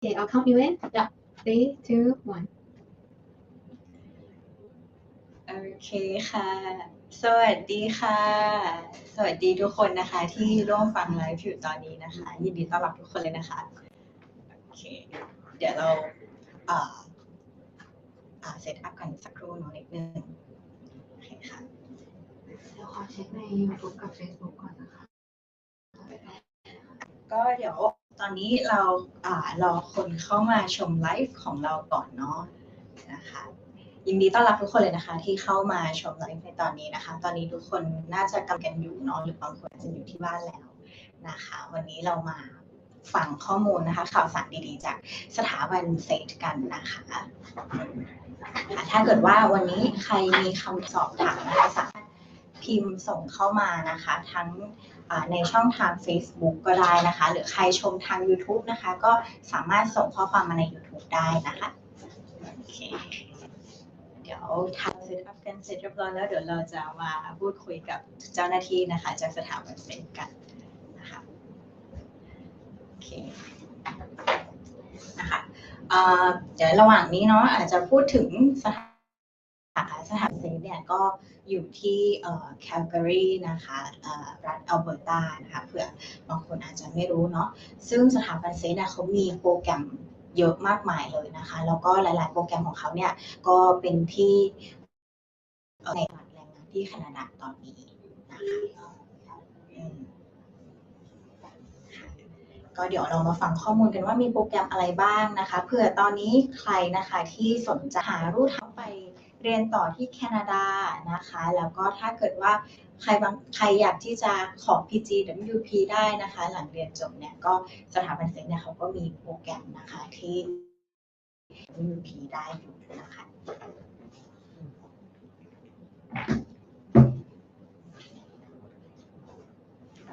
Okay, I'll count you in. Yeah. 3, 2, 1. โอเคค่ะสวัสดีค่ะสวัสดีทุกคนนะคะที่ร่วมฟังไลฟ์อยู่ตอนนี้นะคะยินดีต้อนรับทุกคนเลยนะคะโอเคเดี๋ยวเราเซตอัพกันสักครู่นิดนึงโอเคค่ะเดี๋ยวขอเช็คใน YouTube กับ Facebook ก่อนนะคะก็เดี๋ยวตอนนี้เรารอคนเข้ามาชมไลฟ์ของเราก่อนเนาะนะคะยินดีต้อนรับทุกคนเลยนะคะที่เข้ามาชมไลฟ์ในตอนนี้นะคะตอนนี้ทุกคนน่าจะกำลังกันอยู่เนาะหรือบางคนอาจจะอยู่ที่บ้านแล้วนะคะวันนี้เรามาฟังข้อมูลนะคะข่าวสารดีๆจากสถาบันเซตกันนะคะถ้าเกิดว่าวันนี้ใครมีคำสอบถามนะคะสามารถพิมพ์ส่งเข้ามานะคะทั้งในช่องทาง Facebook ก็ได้นะคะหรือใครชมทาง YouTube นะคะก็สามารถส่งข้อความมาใน YouTube ได้นะคะโอเคเดี๋ยวทำเซตอัพกันเสร็จเรียบร้อยแล้วเดี๋ยวเราจะมาพูดคุยกับเจ้าหน้าที่นะคะจากสถาบันเซตกันนะคะโอเคนะคะเดี๋ยวระหว่างนี้เนาะอาจจะพูดถึงสถาบันเซตเนี่ยก็อยู่ที่Calgary นะคะรัฐอัลเบอร์ตานะคะเผื่อบางคนอาจจะไม่รู้เนาะซึ่งสถาบันเซตเขามีโปรแกรมเยอะมากมายเลยนะคะแล้วก็หลายๆโปรแกรมของเขาเนี่ยก็เป็นที่ในตลาดแรงงานที่แคนาดาตอนนี้นะคะก็เดี๋ยวเรามาฟังข้อมูลกันว่ามีโปรแกรมอะไรบ้างนะคะเผื่อตอนนี้ใครนะคะที่สนใจหารูททางไปเรียนต่อที่แคนาดานะคะแล้วก็ถ้าเกิดว่าใครอยากที่จะขอ PGWP ได้นะคะหลังเรียนจบเนี่ยก็สถาบันเซตเนี่ยเขาก็มีโปรแกรมนะคะที่ PGWP ได้อยู่นะคะ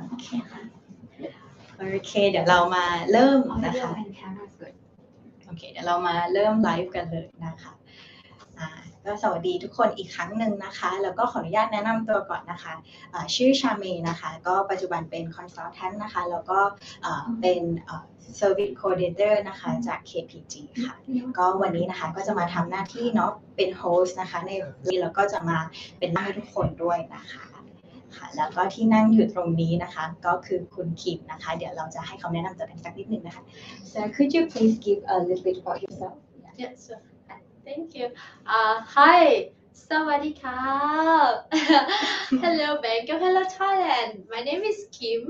โอเคค่ะโอเคเดี๋ยวเรามาเริ่มนะคะโอเคเดี๋ยวเรามาเริ่มไลฟ์กันเลยนะคะก็สวัสดีทุกคนอีกครั้งหนึ่งนะคะแล้วก็ขออนุญาตแนะนำตัวก่อนนะคะชื่อชาเมนะคะก็ปัจจุบันเป็น consultant นะคะแล้วก็เป็น service coordinator นะคะจาก KPG ค่ะก็วันนี้นะคะก็จะมาทำหน้าที่เนาะเป็น host นะคะในวันแล้วก็จะมาเป็นให้ทุกคนด้วยนะคะค่ะแล้วก็ที่นั่งอยู่ตรงนี้นะคะก็คือคุณคิมนะคะเดี๋ยวเราจะให้เขาแนะนำตัวกันสักนิดนึงนะคะ So could you please give a little bit about yourself? Yes, sure. Thank you. Hi, Sawadika. Hello, Bangkok. Hello, Thailand. My name is Kim,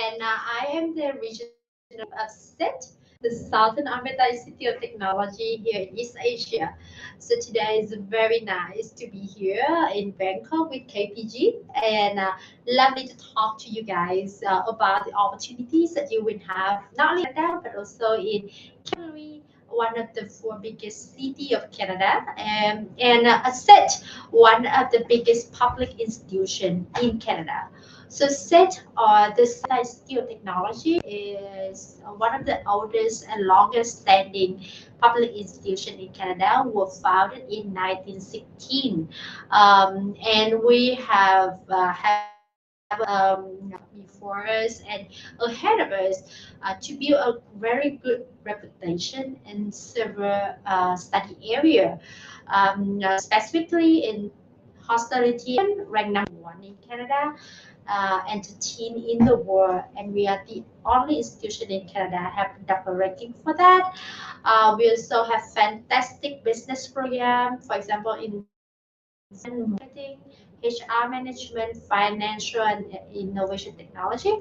and I am the regional of Sait, the Southern Alberta Institute of Technology here in East Asia. So today is very nice to be here in Bangkok with KPG, and lovely to talk to you guys about the opportunities that you will have not only in Canada but also in Calgary, one of the 4 biggest cities of Canada, and Sait, one of the biggest public institutions in Canada. So Sait, or the Alberta Institute of Technology, is one of the oldest and longest standing public institutions in Canada. We were founded in 1916, and we have before us and ahead of us to build a very good reputation in several study area, specifically in hospitality, ranked number 1 in Canada, and 13 in the world, and we are the only institution in Canada have double ranking for that. We also have fantastic business program, for example in marketing, HR management, financial and innovation technology.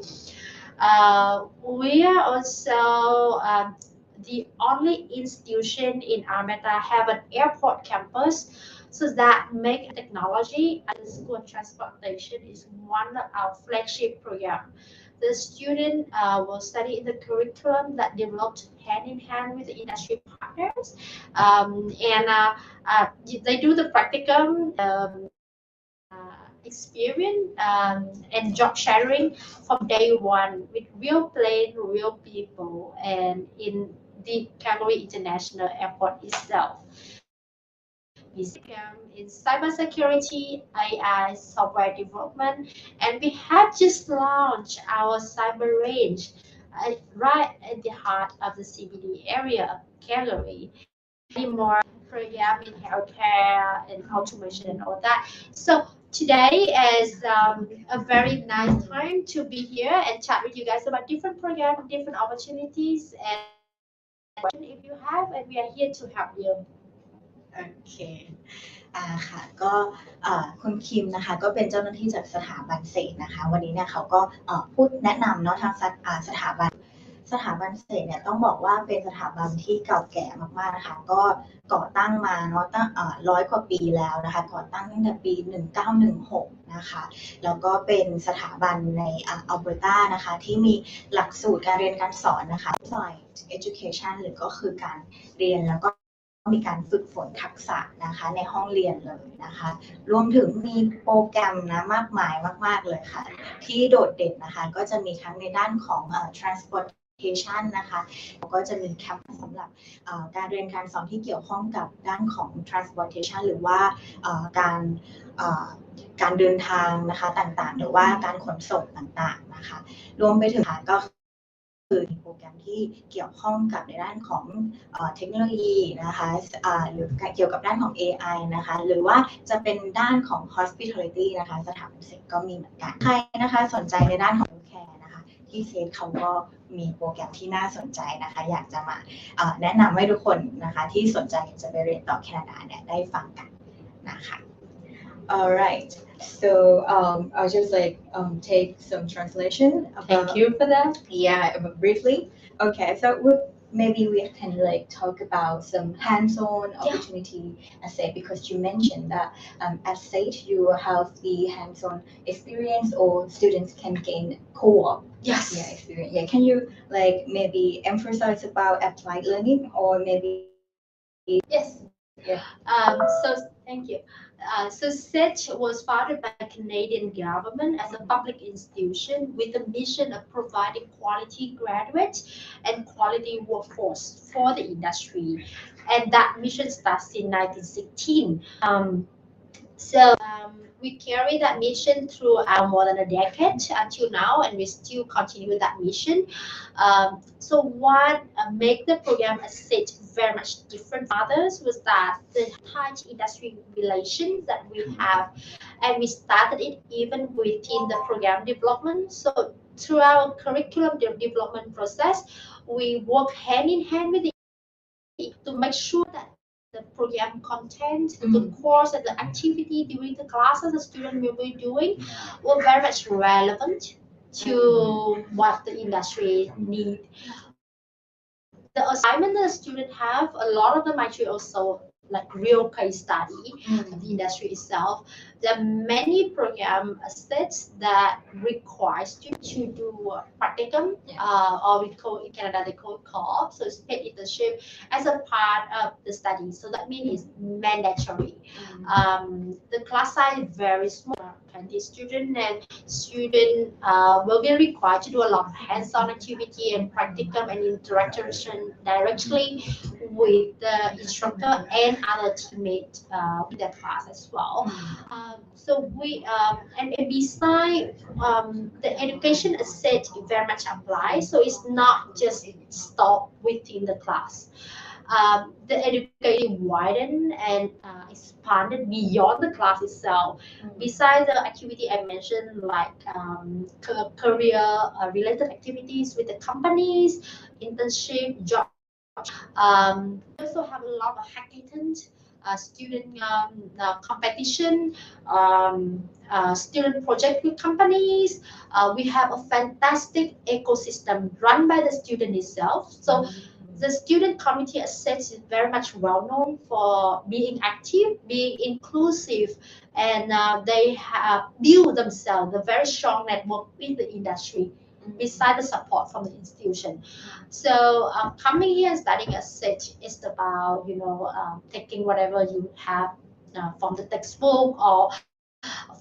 We are also the only institution in Alberta have an airport campus, so that make technology and school transportation is one of our flagship program. The student will study in the curriculum that developed hand in hand with the industry partners, and they do the practicum experience and job sharing from day one with real plane, real people, and in the Calgary International Airport itself. In cybersecurity, AI, software development, and we have just launched our cyber range right at the heart of the CBD area of Calgary. More program in healthcare and automation and all that. So today is a very nice time to be here and chat with you guys about different programs, different opportunities, and if you have, and we are here to help you. โอเคค่ะก็คุณคิมนะคะก็เป็นเจ้าหน้าที่จากสถาบันเศษนะคะวันนี้เนี่ยเขาก็พูดแนะนำเนาะทางสถาบันเศษเนี่ยต้องบอกว่าเป็นสถาบันที่เก่าแก่มากๆนะคะก็ก่อตั้งมาเนาะตั้ง100 กว่าปีแล้วนะคะก่อตั้งตั้งแต่ปี 1916 นะคะแล้วก็เป็นสถาบันในอัลเบอร์ตานะคะที่มีหลักสูตรการเรียนการสอนนะคะ Science Education หรือก็คือการเรียนแล้วก็มีการฝึกฝนทักษะนะคะในห้องเรียนเลยนะคะรวมถึงมีโปรแกรมนะมากมายมากๆเลยค่ะที่โดดเด่นนะคะก็จะมีทั้งในด้านของtransportation นะคะแล้วก็จะมีแคมป์สำหรับการเรียนการสอนที่เกี่ยวข้องกับด้านของ transportation หรือว่าการเดินทางนะคะต่างๆหรือว่าการขนส่งต่างๆนะคะรวมไปถึงก็คือโปรแกรมที่เกี่ยวข้องกับในด้านของเทคโนโลยีนะคะหรือเกี่ยวกับด้านของ AI นะคะหรือว่าจะเป็นด้านของ hospitality นะคะสถาบันเศษก็มีเหมือนกันใครนะคะสนใจในด้านของ healthcare นะคะที่เซตเขาก็มีโปรแกรมที่น่าสนใจนะคะอยากจะมาแนะนำให้ทุกคนนะคะที่สนใจจะไปเรียนต่อแคนาดาเนี่ยได้ฟังกันนะคะ All right. So I'll just take some translation. Thank you for that. Yeah, briefly. Okay, so maybe we can talk about some hands-on opportunity at Sait because you mentioned that at Sait you have the hands-on experience or students can gain co-op. Yes. Yeah, experience. Yeah, can you maybe emphasize about applied learning or maybe? Yes. Yeah. So thank you. So Sait was founded by the Canadian government as a public institution with the mission of providing quality graduates and quality workforce for the industry. And that mission starts in 1916. We carry that mission throughout more than a decade until now, and we still continue that mission. So what make the program at Sait very much different from others was that the tight industry relations that we have, and we started it even within the program development. So through our curriculum development process, we work hand in hand with to make sure that the program content, the course and the activity during the classes the student will be doing were very much relevant to what the industry need. The assignment that the student have, a lot of them actually also real case study of the industry itself. There are many program sets that require students to do practicum, or we call in Canada they call it co-op, so it's paid internship as a part of the study. So that means it's mandatory. The class size is very small, 20 students, and students will be required to do a lot of hands-on activity and practicum and interaction directly with the instructor and other teammates in the class as well. So we and besides the education asset very much applies, so it's not just stop within the class. The education widened and expanded beyond the class itself. Besides the activity I mentioned, like career related activities with the companies, internship, job. We also have a lot of hackathons, student competition, student project with companies. We have a fantastic ecosystem run by the student itself. So the student community at Sait is very much well known for being active, being inclusive, and they have built themselves a very strong network in the industry. Besides the support from the institution. So coming here and studying at Sait is about, taking whatever you have from the textbook or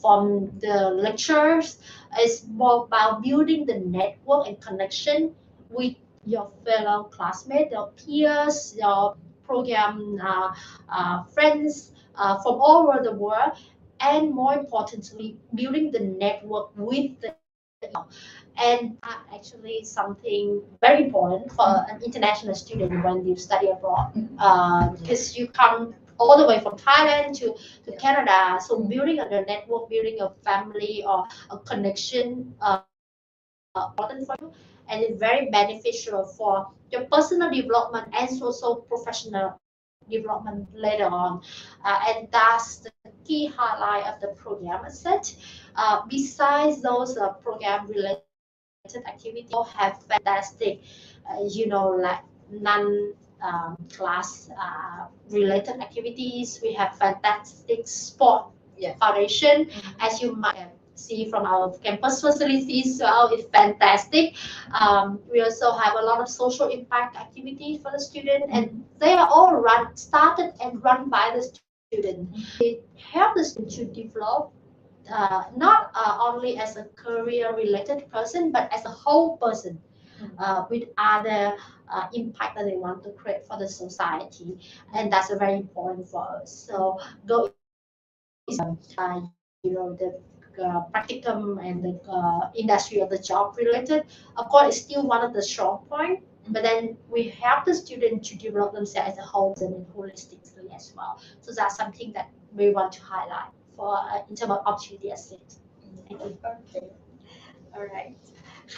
from the lectures. It's more about building the network and connection with your fellow classmates, your peers, your program friends from all over the world, and more importantly, building the network with the and actually something very important for an international student when you study abroad, because you come all the way from Thailand to Canada, so building a network, building a family or a connection important for you, and it's very beneficial for your personal development and also professional development later on, and that's the key highlight of the program set. Besides those program related activities, we have fantastic, like non-class related activities. We have fantastic sport foundation, as you might see from our campus facilities. So it's fantastic. We also have a lot of social impact activities for the student, and they are all started and run by the student. It helps the student to develop not only as a career related person, but as a whole person with other impact that they want to create for the society, and that's very important for us. So go the practicum and the industry of the job related, of course, it's still one of the strong point. But then we help the student to develop themselves as a whole and holistically as well. So that's something that we want to highlight for in terms of opportunity assist. Thank you. Okay. Alright.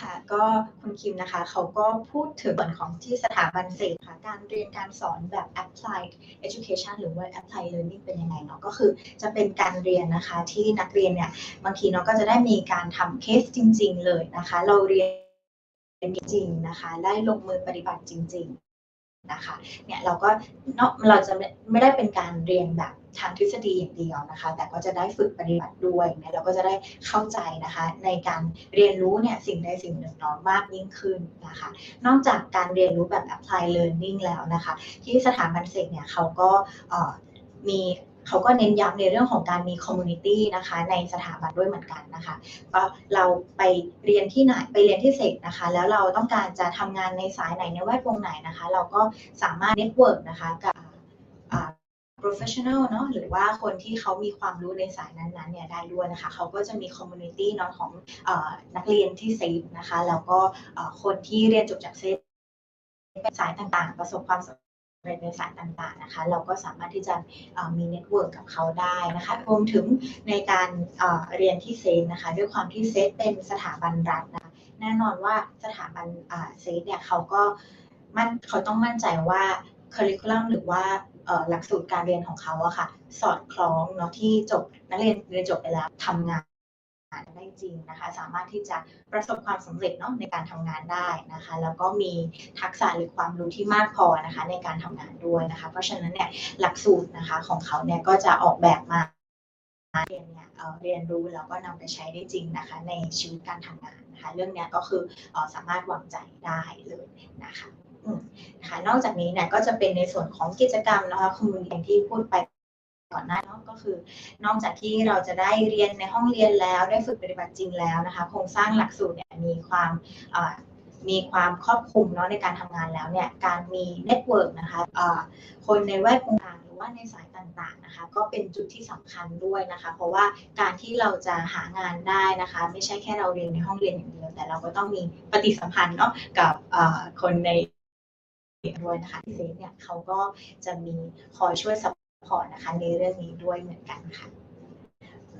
ค่ะก็คุณคิมนะคะเขาก็พูดถึงส่วนของที่สถาบันเศษค่ะการเรียนการสอนแบบ applied education หรือว่า applied learning เป็นยังไงเนาะก็คือจะเป็นการเรียนนะคะที่นักเรียนเนี่ยบางทีเนาะก็จะได้มีการทำเคสจริงๆเลยนะคะเราเรียนจริงนะคะได้ลงมือปฏิบัติจริงๆนะคะเนี่ยเราจะไม่ได้เป็นการเรียนแบบทางทฤษฎีอย่างเดียวนะคะแต่ก็จะได้ฝึกปฏิบัติด้วยเนี่ยเราก็จะได้เข้าใจนะคะในการเรียนรู้เนี่ยสิ่งใดสิ่งหนึ่งเนาะมากยิ่งขึ้นนะคะนอกจากการเรียนรู้แบบ apply learning แล้วนะคะที่สถาบันเศษเนี่ยเขาก็เน้นย้ำในเรื่องของการมี community นะคะในสถาบันด้วยเหมือนกันนะคะก็เราไปเรียนที่ไหนไปเรียนที่เศษนะคะแล้วเราต้องการจะทำงานในสายไหนในแวดวงไหนนะคะเราก็สามารถ network นะคะกับprofessional เนาะหรือว่าคนที่เขามีความรู้ในสายนั้นๆเนี่ยได้ด้วยนะคะเขาก็จะมี community เนาะของนักเรียนที่เซฟนะคะแล้วก็คนที่เรียนจบจากเซฟสายต่างๆประสบความสำเร็จในสายต่างๆนะคะเราก็สามารถที่จะมีเน็ตเวิร์กกับเขาได้นะคะรวมถึงในการเรียนที่เซฟนะคะด้วยความที่เซฟเป็นสถาบันรัฐนะแน่นอนว่าสถาบันเซฟเนี่ยเขาต้องมั่นใจว่าคอริคูลัมหรือว่าหลักสูตรการเรียนของเขาอะค่ะสอดคล้องเนาะที่นักเรียนจบไปแล้วทำงานได้จริงนะคะสามารถที่จะประสบความสำเร็จเนาะในการทำงานได้นะคะแล้วก็มีทักษะหรือความรู้ที่มากพอนะคะในการทำงานด้วยนะคะเพราะฉะนั้นเนี่ยหลักสูตรนะคะของเขาเนี่ยก็จะออกแบบมาเรียนรู้แล้วก็นำไปใช้ได้จริงนะคะในชีวิตการทำงานนะคะเรื่องนี้ก็คือสามารถวางใจได้เลยนะคะนอกจากนี้เนี่ยก็จะเป็นในส่วนของกิจกรรมนะคะคอมมูนิตี้ที่พูดไปก่อนหน้าเนาะก็คือนอกจากที่เราจะได้เรียนในห้องเรียนแล้วได้ฝึกปฏิบัติจริงแล้วนะคะโครงสร้างหลักสูตรเนี่ยมีความครอบคลุมเนาะในการทำงานแล้วเนี่ยการมีเน็ตเวิร์กนะคะคนในแวดวงการหรือว่าในสายต่างๆนะคะก็เป็นจุดที่สำคัญด้วยนะคะเพราะว่าการที่เราจะหางานได้นะคะไม่ใช่แค่เราเรียนในห้องเรียนอย่างเดียวแต่เราก็ต้องมีปฏิสัมพันธ์เนาะกับคนในด้วยนะคะที่เซฟเนี่ยเขาก็จะมีคอยช่วยซัพพอร์ตนะคะในเรื่องนี้ด้วยเหมือนกันค่ะ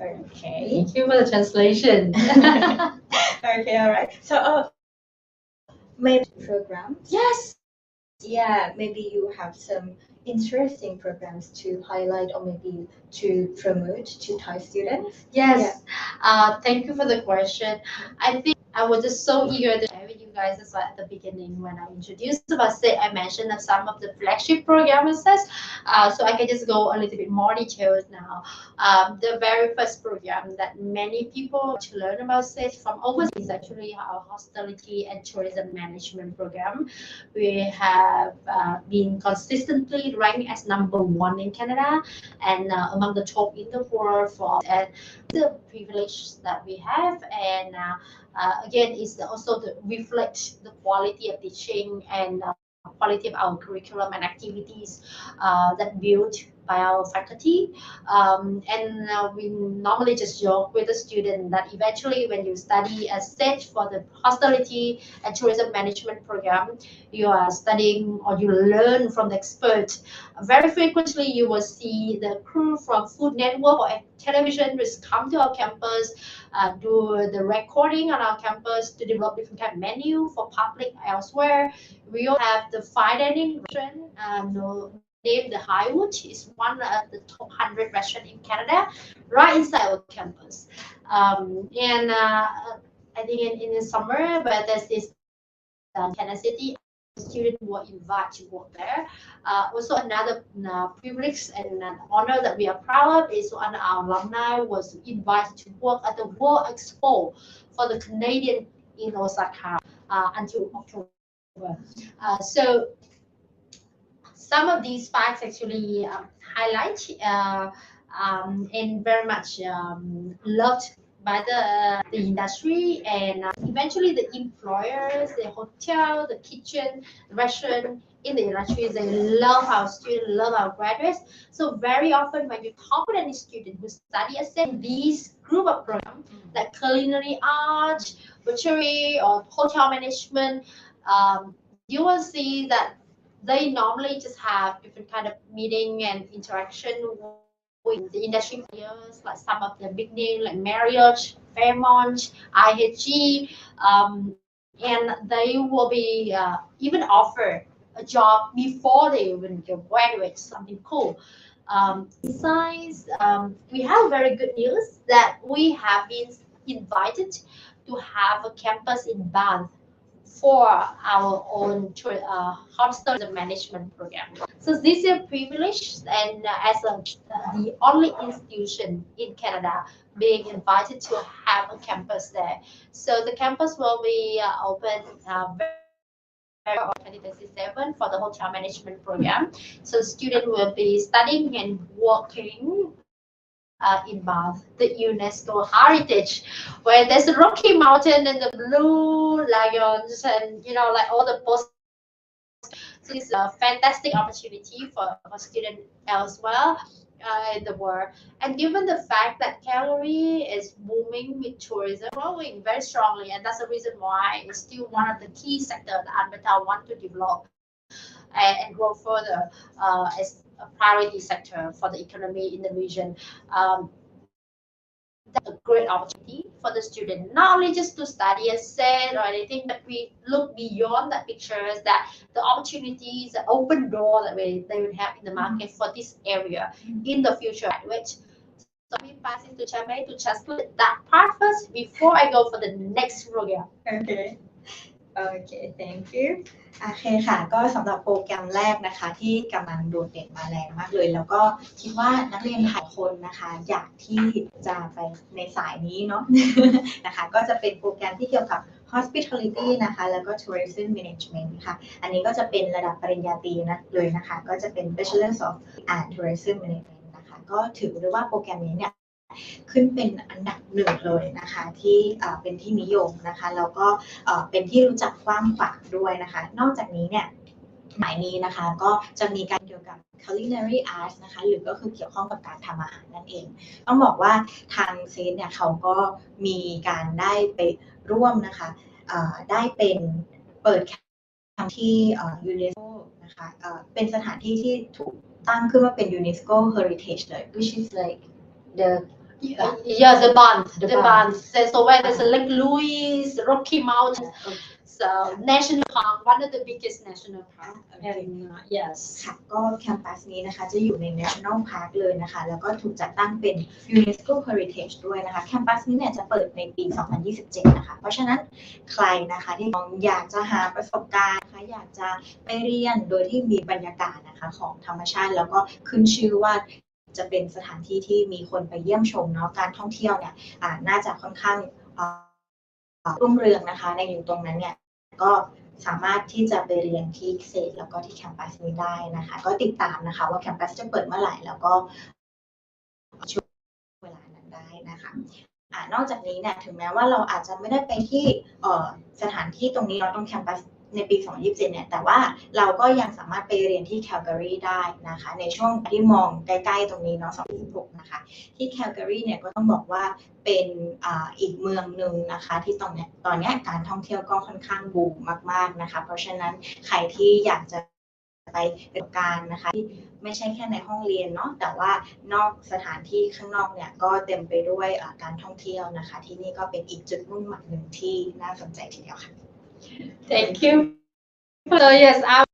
Okay. Thank you for the translation. Okay, all right. So, maybe programs. Yes. Yeah, maybe you have some interesting programs to highlight or maybe to promote to Thai students. Yes. Yeah. Thank you for the question. I think I was just so eager to share with you guys as well at the beginning when I introduced about Sait. I mentioned that some of the flagship programs, so I can just go a little bit more details now. The very first program that many people to learn about Sait from overseas is actually our hospitality and tourism management program. We have been consistently ranked as #1 in Canada and among the top in the world for the privilege that we have, and again is also to reflect the quality of teaching and quality of our curriculum and activities that build by our faculty. We normally just joke with the student that eventually when you study a Sait for the hospitality and tourism management program, you are studying or you learn from the expert. Very frequently, you will see the crew from Food Network or television will come to our campus, do the recording on our campus to develop different kind of menu for public elsewhere. We also have the fine dining restaurant, named the Highwood. It's one of the top 100 restaurants in Canada, right inside our campus. I think in the summer, where there's this Canada City, students were invited to work there. Also, another privilege and an honor that we are proud of is one of our alumni was invited to work at the World Expo for the Canadian in Osaka until October. So some of these facts actually highlight and very much loved by the industry, and eventually the employers, the hotel, the kitchen, the restaurant in the industry, they love our students, love our graduates. So very often when you talk with any student who study in these group of programs like culinary arts, butchery, or hotel management, you will see that they normally just have different kind of meeting and interaction with the industry players, like some of the big names like Marriott, Fairmont, IHG, and they will be even offer a job before they even graduate, something cool. Besides, we have very good news that we have been invited to have a campus in Banff for our own hospital management program. So this is a privilege, and as the only institution in Canada being invited to have a campus there. So the campus will be open 2027 for the hotel management program. So students will be studying and working in Banff, the UNESCO heritage, where there's the Rocky Mountain and the blue lions, and like all the post. So it's a fantastic opportunity for students elsewhere in the world. And given the fact that Calgary is booming with tourism, growing very strongly, and that's the reason why it's still one of the key sectors that Alberta want to develop and grow further as a priority sector for the economy in the region. That's a great opportunity for the student, not only just to study a Sait or anything, but we look beyond that pictures, that the opportunities, the open door that they will have in the market for this area in the future. So let me pass it to Chamay to translate that part first before I go for the next program. Okay, thank you. โอเคค่ะก็สำหรับโปรแกรมแรกนะคะที่กำลังโดดเด่นมาแรงมากเลยแล้วก็คิดว่านักเรียนหลายคนนะคะอยากที่จะไปในสายนี้เนาะ นะคะก็จะเป็นโปรแกรมที่เกี่ยวกับ hospitality นะคะแล้วก็ tourism management ค่ะอันนี้ก็จะเป็นระดับปริญญาตรีนะเลยนะคะก็จะเป็น Bachelor of Tourism Management นะคะก็ถือได้ว่าโปรแกรมนี้เนี่ยขึ้นเป็นอันดับหนึ่งเลยนะคะที่เป็นที่นิยมนะคะแล้วก็เป็นที่รู้จักกว้างขวางด้วยนะคะนอกจากนี้เนี่ยหมายนี้นะคะก็จะมีการเกี่ยวกับ culinary arts นะคะหรือก็คือเกี่ยวข้องกับการทำอาหารนั่นเองต้องบอกว่าทางเซนเนี่ยเขาก็มีการได้ไปร่วมนะคะได้เป็นเปิดแคมป์ที่ยูเนสโกนะคะเป็นสถานที่ที่ถูกตั้งขึ้นว่าเป็น UNESCO Heritage เลย which is like the the Banff. So where there's a Lake Louise, Rocky Mountain, so national park, one of the biggest national park. Yes. ค่ะก็แคมปัสนี้นะคะจะอยู่ใน National Park เลยนะคะแล้วก็ถูกจัดตั้งเป็น UNESCO Heritage ด้วยนะคะแคมปัสนี้เนี่ยจะเปิดในปี 2027 นะคะเพราะฉะนั้นใครนะคะที่อยากจะหาประสบการณ์นะคะอยากจะไปเรียนโดยที่มีบรรยากาศนะคะของธรรมชาติแล้วก็ขึ้นชื่อว่าจะเป็นสถานที่ที่มีคนไปเยี่ยมชมเนาะการท่องเที่ยวเนี่ยน่าจะค่อนข้างรุ่งเรืองนะคะในอยู่ตรงนั้นเนี่ยก็สามารถที่จะไปเรียนที่เซตแล้วก็ที่แคมปัสนี้ได้นะคะก็ติดตามนะคะว่าแคมปัสจะเปิดเมื่อไหร่แล้วก็ช่วงเวลานั้นได้นะคะนอกจากนี้เนี่ยถึงแม้ว่าเราอาจจะไม่ได้ไปที่สถานที่ตรงนี้เนาะตรงแคมปัส ในปี 2027 เนี่ยแต่ว่าเราก็ยังสามารถไปเรียนที่ Calgary ได้นะคะในช่วงที่มองใกล้ๆตรงนี้เนาะ 2026 นะคะที่ Calgary เนี่ยก็ต้องบอกว่าเป็นอีกเมืองหนึ่งนะคะที่ตอนนี้การท่องเที่ยวก็ค่อนข้างบูมมากๆนะคะเพราะฉะนั้นใครที่อยากจะไปประสบการณ์นะคะที่ไม่ใช่แค่ในห้องเรียนเนาะแต่ว่านอกสถานที่ข้างนอกเนี่ยก็เต็มไปด้วยการท่องเที่ยวนะคะที่นี่ก็เป็นอีกจุดมุ่งหมายหนึ่งที่น่าสนใจทีเดียวค่ะ Thank you. So yes, I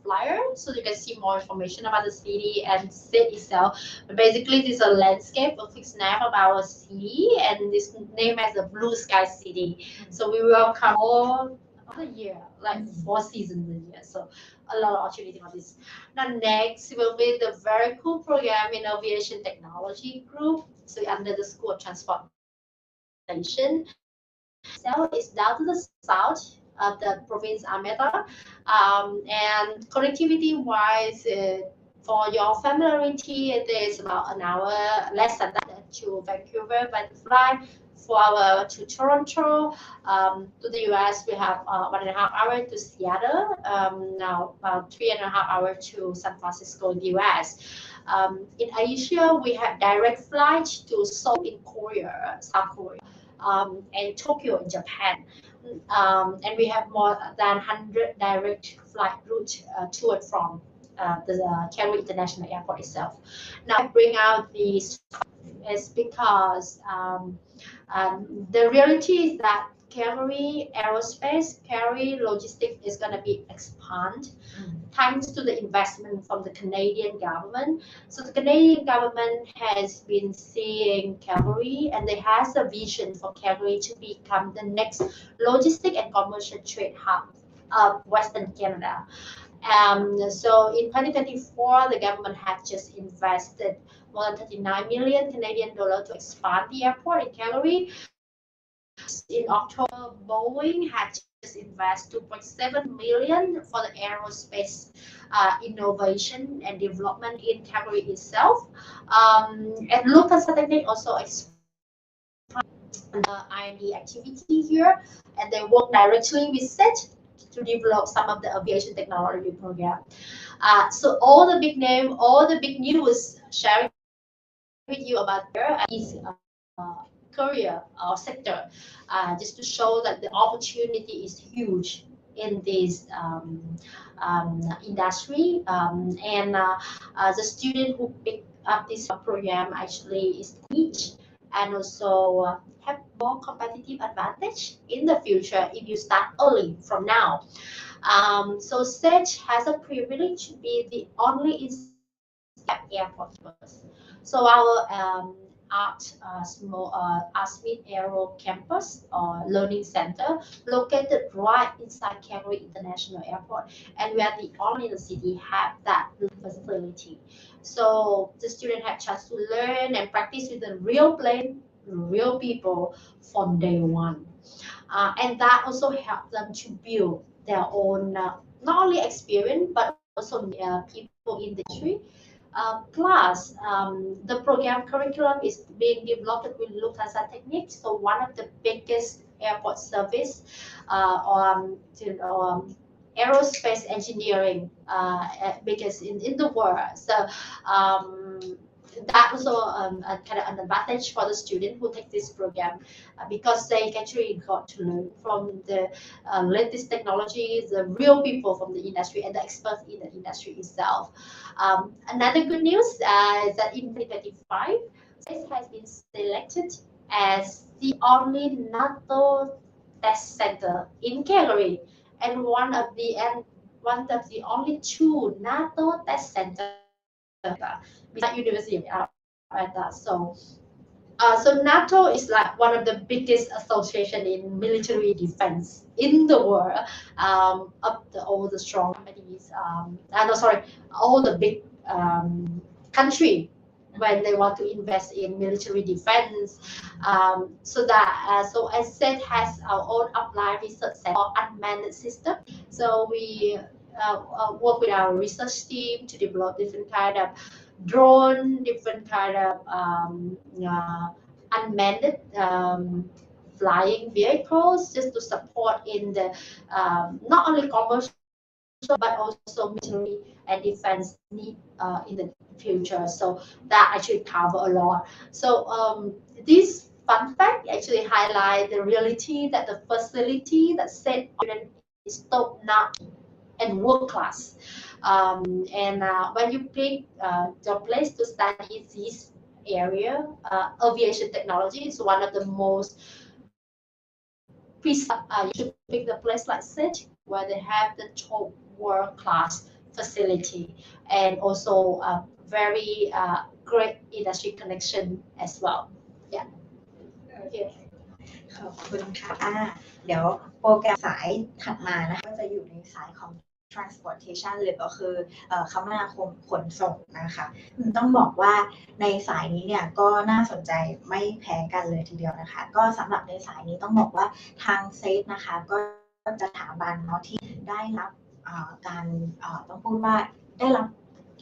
flyer, so you can see more information about the city and Sait itself. But basically, this is a landscape, a fixed map of our city, and this name as the Blue Sky City. So we welcome all the year, like 4 seasons a year. So a lot of opportunity for this. Now next will be the very cool program in aviation technology group. So under the School of Transportation. So it's down to the south of the province Alberta, and connectivity wise, for your familiarity, there's about an hour less than that to Vancouver by the flight. 4 hours to Toronto. To the US, we have 1.5 hours to Seattle. Now about 3.5 hours to San Francisco in the US. In Asia, we have direct flights to Seoul in Korea, South Korea, and Tokyo in Japan. And we have more than 100 direct flight routes to and from the Calgary International Airport itself. Now, I bring out these is because the reality is that Calgary Aerospace, Calgary Logistics is going to be expanded thanks to the investment from the Canadian government. So the Canadian government has been seeing Calgary, and they has a vision for Calgary to become the next logistic and commercial trade hub of Western Canada. So in 2024, the government had just invested more than 39 million Canadian dollars to expand the airport in Calgary. In October, Boeing had just invested 2.7 million for the aerospace innovation and development in Calgary itself. And Lufthansa Technic also expanded the R&D activity here, and they work directly with Sait to develop some of the aviation technology program. So all the big name, all the big news sharing with you about here is career or sector, just to show that the opportunity is huge in this industry, and the student who pick up this program actually is niche and also have more competitive advantage in the future if you start early from now. So Sait has a privilege to be the only airport. So our Smith Aero Campus or Learning Center located right inside Calgary International Airport, and we are the only in the city have that facility. So the students have chance to learn and practice with the real plane, real people from day one, and that also helped them to build their own not only experience but also people in the industry. Plus, the program curriculum is being developed with Lufthansa Technic, so one of the biggest airport service aerospace engineering biggest in the world. So that also a kind of an advantage for the student who take this program, because they actually got to learn from the latest technologies, the real people from the industry and the experts in the industry itself. Another good news is that in 2025, Sait has been selected as the only NATO test center in Calgary, and one of the only 2 NATO test centers at University of Alberta. So NATO is like one of the biggest association in military defense in the world. All the strong companies, all the big country when they want to invest in military defense. So as Sait has our own applied research center for unmanned system. So we work with our research team to develop different kind of drone, different kind of unmanned flying vehicles just to support in the not only commercial but also military and defense need in the future. So that actually cover a lot. So this fun fact actually highlight the reality that the facility that Sait is top notch and world class. When you pick your place to study this area, aviation technology is one of the most you should pick the place like Sait where they have the top world class facility and also a very great industry connection as well. Yeah. Okay. ขอบคุณค่ะเดี๋ยวโปรแกรมสายถัดมานะคะก็จะอยู่ในสายของ transportation หรือก็คือคมนาคมขนส่งนะคะต้องบอกว่าในสายนี้เนี่ยก็น่าสนใจไม่แพ้กันเลยทีเดียวนะคะก็สำหรับในสายนี้ต้องบอกว่าทางเซฟนะคะก็จะสถาบันเนาะที่ได้รับการต้องพูดว่าได้รับ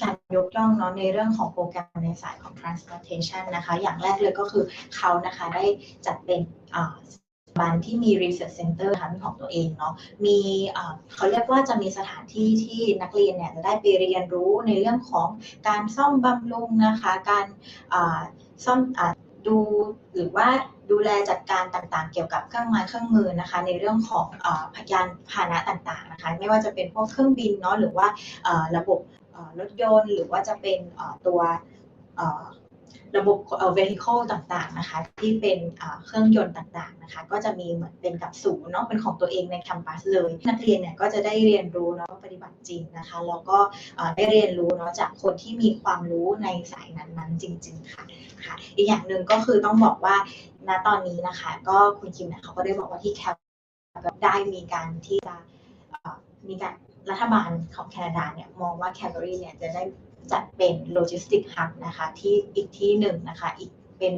การยกย่องเนาะในเรื่องของโปรแกรมในสายของ transportation นะคะอย่างแรกเลยก็คือเขานะคะได้จัดเป็นสถาบันที่มี research center ของตัวเองเนาะมีเขาเรียกว่าจะมีสถานที่ที่นักเรียนเนี่ยจะได้ไปเรียนรู้ในเรื่องของการซ่อมบำรุงนะคะการซ่อมดูหรือว่าดูแลจัดการต่างๆเกี่ยวกับเครื่องไม้เครื่องมือนะคะในเรื่องของยานพาหนะต่างๆนะคะไม่ว่าจะเป็นพวกเครื่องบินเนาะหรือว่าระบบรถยนต์หรือว่าจะเป็นตัวระบบ vehicle ต่างๆนะคะที่เป็นเครื่องยนต์ต่างๆนะคะก็จะมีเหมือนเป็นกับศูนย์เนาะเป็นของตัวเองในแคมปัสเลยนักเรียนเนี่ยก็จะได้เรียนรู้เนาะปฏิบัติจริงนะคะแล้วก็ได้เรียนรู้เนาะจากคนที่มีความรู้ในสายนั้นๆจริงๆค่ะอีกอย่างหนึ่งก็คือต้องบอกว่าณตอนนี้นะคะก็คุณคิมเนี่ยเขาก็ได้บอกว่าที่แคลได้มีการที่จะมีการรัฐบาลของแคนาดาเนี่ยมองว่า Calgary เนี่ยจะได้จัดเป็นโลจิสติกฮับนะคะที่อีกที่หนึ่งนะคะอีกเป็น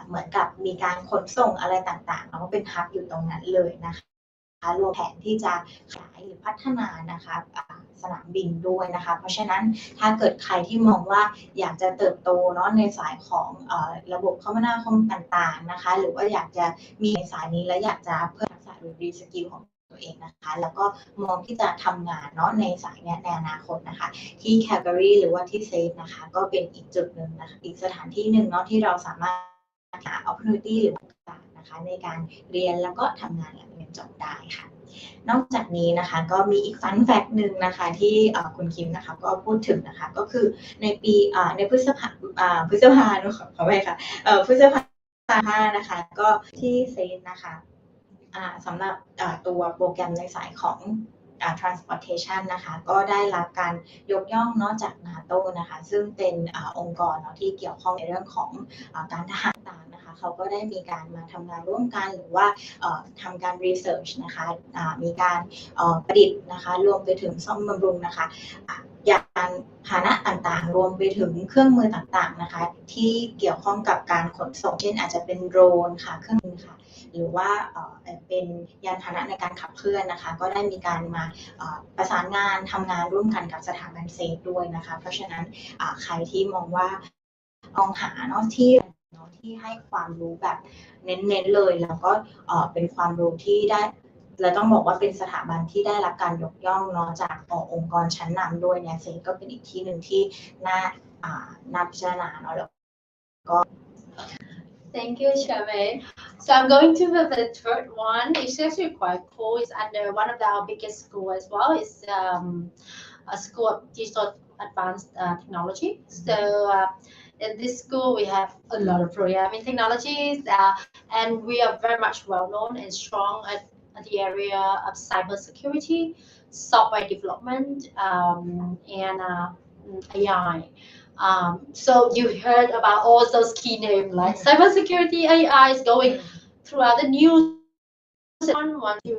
เหมือนกับมีการขนส่งอะไรต่างๆแล้วก็เป็นฮับอยู่ตรงนั้นเลยนะคะรวมแผนที่จะขยายหรือพัฒนานะคะสนามบินด้วยนะคะเพราะฉะนั้นถ้าเกิดใครที่มองว่าอยากจะเติบโตเนาะในสายของระบบคมนาคมต่างๆนะคะหรือว่าอยากจะมีในสายนี้และอยากจะเพิ่มทักษะหรือรีสกิลของตัวเองนะคะแล้วก็มองที่จะทำงานเนาะในสายนี้ในอนาคตนะคะที่ Calgary หรือว่าที่เซฟนะคะก็เป็นอีกจุดหนึ่งนะคะอีกสถานที่หนึ่งเนาะที่เราสามารถหา opportunity หรือโอกาสนะคะในการเรียนแล้วก็ทำงานหลังเรียนจบได้ค่ะนอกจากนี้นะคะก็มีอีกฟันแฟกต์หนึ่งนะคะที่คุณคิมนะคะก็พูดถึงนะคะก็คือในปีในพฤษภาขอไปค่ะพฤษภานะคะก็ที่เซฟนะคะสำหรับตัวโปรแกรมในสายของtransportation นะคะก็ได้รับการยกย่องนอกจาก NATO นะคะซึ่งเป็นองค์กรที่เกี่ยวข้องในเรื่องของการทหารต่างนะคะเขาก็ได้มีการมาทำงานร่วมกันหรือว่าทำการ research นะคะมีการประดิษฐ์นะคะรวมไปถึงซ่อมบำรุงนะคะยานพาหนะต่างๆรวมไปถึงเครื่องมือต่างๆนะคะที่เกี่ยวข้องกับการขนส่งเช่นอาจจะเป็นโดรนค่ะเครื่องมือค่ะหรือว่าเป็นยานพาหนะในการขับเคลื่อนนะคะก็ได้มีการมาประสานงานทำงานร่วมกันกับสถาบันเซฟด้วยนะคะเพราะฉะนั้นใครที่มองว่ามองหาเนาะที่ให้ความรู้แบบเน้นๆเลยแล้วก็เป็นความรู้ที่ได้และต้องบอกว่าเป็นสถาบันที่ได้รับการยกย่องเนาะจากองค์กรชั้นนำด้วยเนี่ยเซฟก็เป็นอีกที่หนึ่งที่น่าพิจารณาเนาะแล้วก็ Thank you, Chame. So I'm going to the third one. It's actually quite cool. It's under one of our biggest school as well. It's a school of digital advanced technology. So in this school, we have a lot of programming technologies, and we are very much well known and strong at the area of cybersecurity, software development, and AI. So you heard about all those key names like cybersecurity, AI is going throughout the news. Someone want to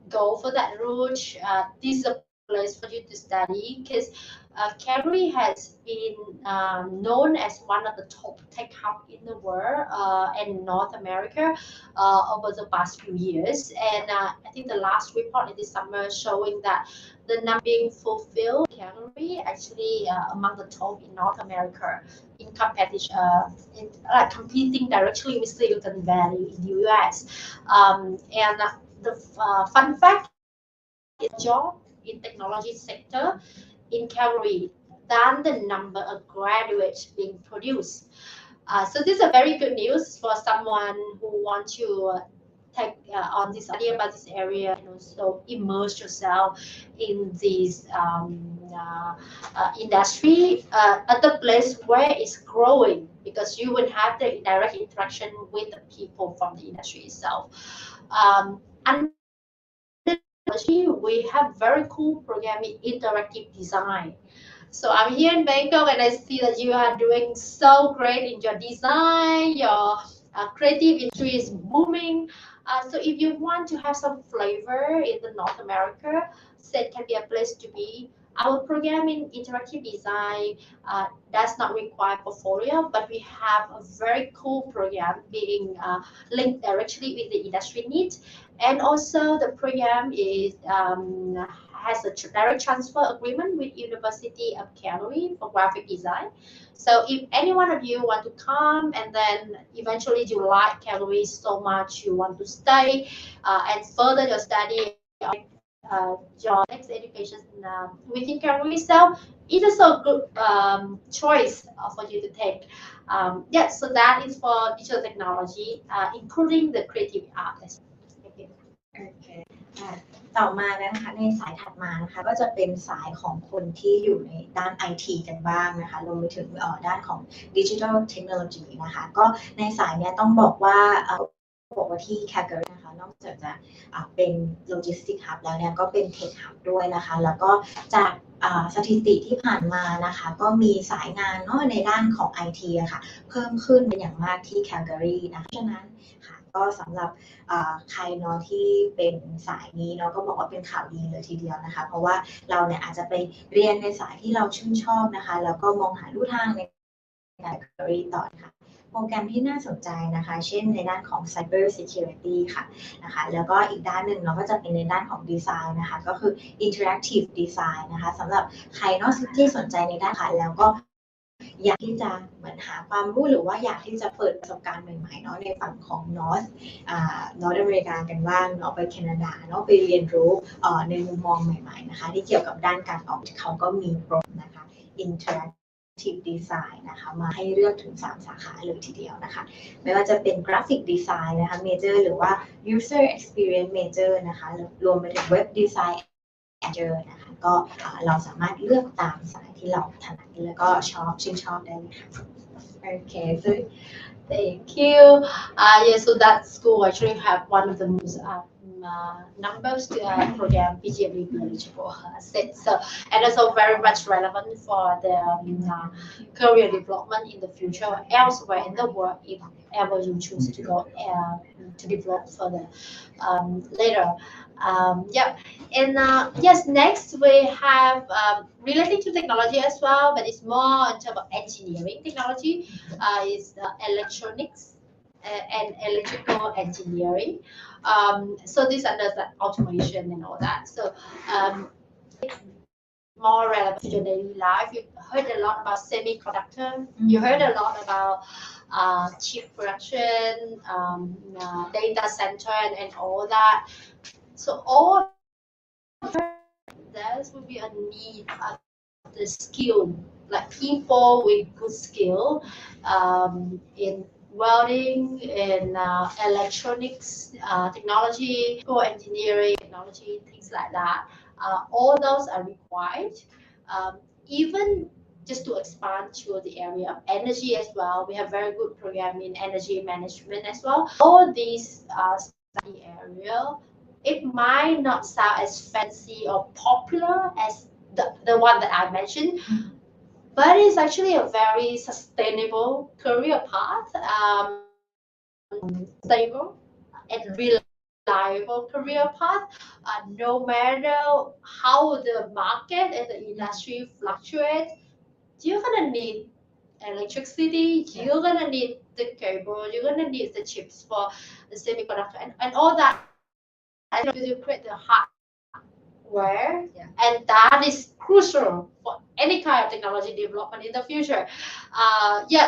go for that route. This is a place for you to study because Calgary has been known as one of the top tech hubs in the world and North America over the past few years. And I think the last report in this summer showing that the number being fulfilled in Calgary actually among the top in North America in competition, competing directly with Silicon Valley in the US. And the fun fact is job in technology sector in Calgary than the number of graduates being produced. So this is a very good news for someone who wants to take on this idea about this area and also immerse yourself in this industry at the place where it's growing, because you will have the direct interaction with the people from the industry itself. And we have very cool program in interactive design. So I'm here in Bangkok and I see that you are doing so great in your design, your creative industry is booming. So if you want to have some flavor in the North America, Sait can be a place to be. Our program in interactive design does not require portfolio, but we have a very cool program being linked directly with the industry needs. And also the program is has a direct transfer agreement with University of Calgary for graphic design. So if any one of you want to come and then eventually you like Calgary so much, you want to stay and further your study, your next education within Calgary itself, it is a good choice for you to take. Yes, so that is for digital technology, including the creative arts. ต่อมานะคะในสายถัดมานะคะก็จะเป็นสายของคนที่อยู่ในด้าน IT กันบ้างนะคะรวมไปถึงด้านของ Digital Technology นะคะก็ในสายนี้ต้องบอกว่าที่ Calgary นะคะนอกจากจะเป็น Logistic Hub แล้วเนี่ยก็เป็น Tech Hub ด้วยนะคะแล้วก็จากสถิติที่ผ่านมานะคะก็มีสายงานเนาะในด้านของ IT อะค่ะเพิ่มขึ้นเป็นอย่างมากที่ Calgary นะคะฉะนั้นค่ะก็สำหรับใครเนาะที่เป็นสายนี้เนาะก็บอกว่าเป็นข่าวดีเลยทีเดียวนะคะเพราะว่าเราเนี่ยอาจจะไปเรียนในสายที่เราชื่นชอบนะคะแล้วก็มองหาลู่ทางในการ Calgary ต่อค่ะโปรแกรมที่น่าสนใจนะคะเช่นในด้านของ Cyber Security ค่ะนะคะแล้วก็อีกด้านหนึ่งเราก็จะเป็นในด้านของดีไซน์นะคะก็คือ Interactive Design นะคะสำหรับใครเนาะที่สนใจในด้านขายแล้วก็อยากที่จะเหมือนหาความรู้หรือว่าอยากที่จะเปิดประสบการณ์ใหม่ๆเนาะในฝั่งของนอร์ทอเมริกากันบ้างเนาะไปแคนาดาเนาะไปเรียนรู้ในมุมมองใหม่ๆนะคะที่เกี่ยวกับด้านการออกเขาก็มีโปรนะคะ Interactive Design นะคะมาให้เลือกถึง3สาขาเลยทีเดียวนะคะไม่ว่าจะเป็น Graphic Design นะคะ Major หรือว่า User Experience Major นะคะรวมไปถึง Web Design Major นะคะก็เราสามารถเลือกตามสายที่เราถนัดแล้วก็ชื่นชอบได้เลยค่ะ Okay, so thank you. Yeah, so that school actually have one of the most numbers program PGME eligible set. So and also very much relevant for the career development in the future elsewhere in the world if ever you choose to go to develop further later. Yeah, and yes, next we have relating to technology as well, but it's more in terms of engineering technology. Is electronics and electrical engineering. So this under the automation and all that. So more relevant to your daily life. You heard a lot about semiconductor. You heard a lot about chip production, data center, and all that. So all there will be a need of the skill, like people with good skill in welding, in electronics technology, or engineering technology, things like that. All those are required. Even just to expand to the area of energy as well, we have very good program in energy management as well. All these study area, it might not sound as fancy or popular as the one that I mentioned, but it's actually a very sustainable career path, stable and real reliable career path, no matter how the market and the industry fluctuates. You're gonna need electricity, you're gonna need the cable, you're gonna need the chips for the semiconductor and all that. And you create the hardware, and that is crucial for any kind of technology development in the future.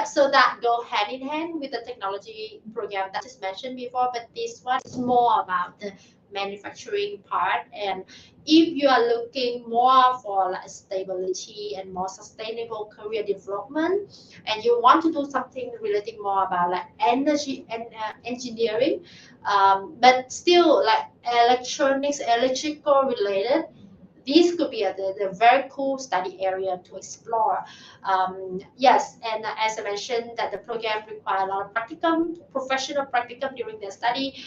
So that go hand in hand with the technology program that is mentioned before, but this one is more about the manufacturing part. And if you are looking more for like stability and more sustainable career development, and you want to do something relating more about like energy and engineering, but still like electronics, electrical related, this could be the very cool study area to explore. Yes, and as I mentioned, that the program requires a lot of practicum, professional practicum during their study.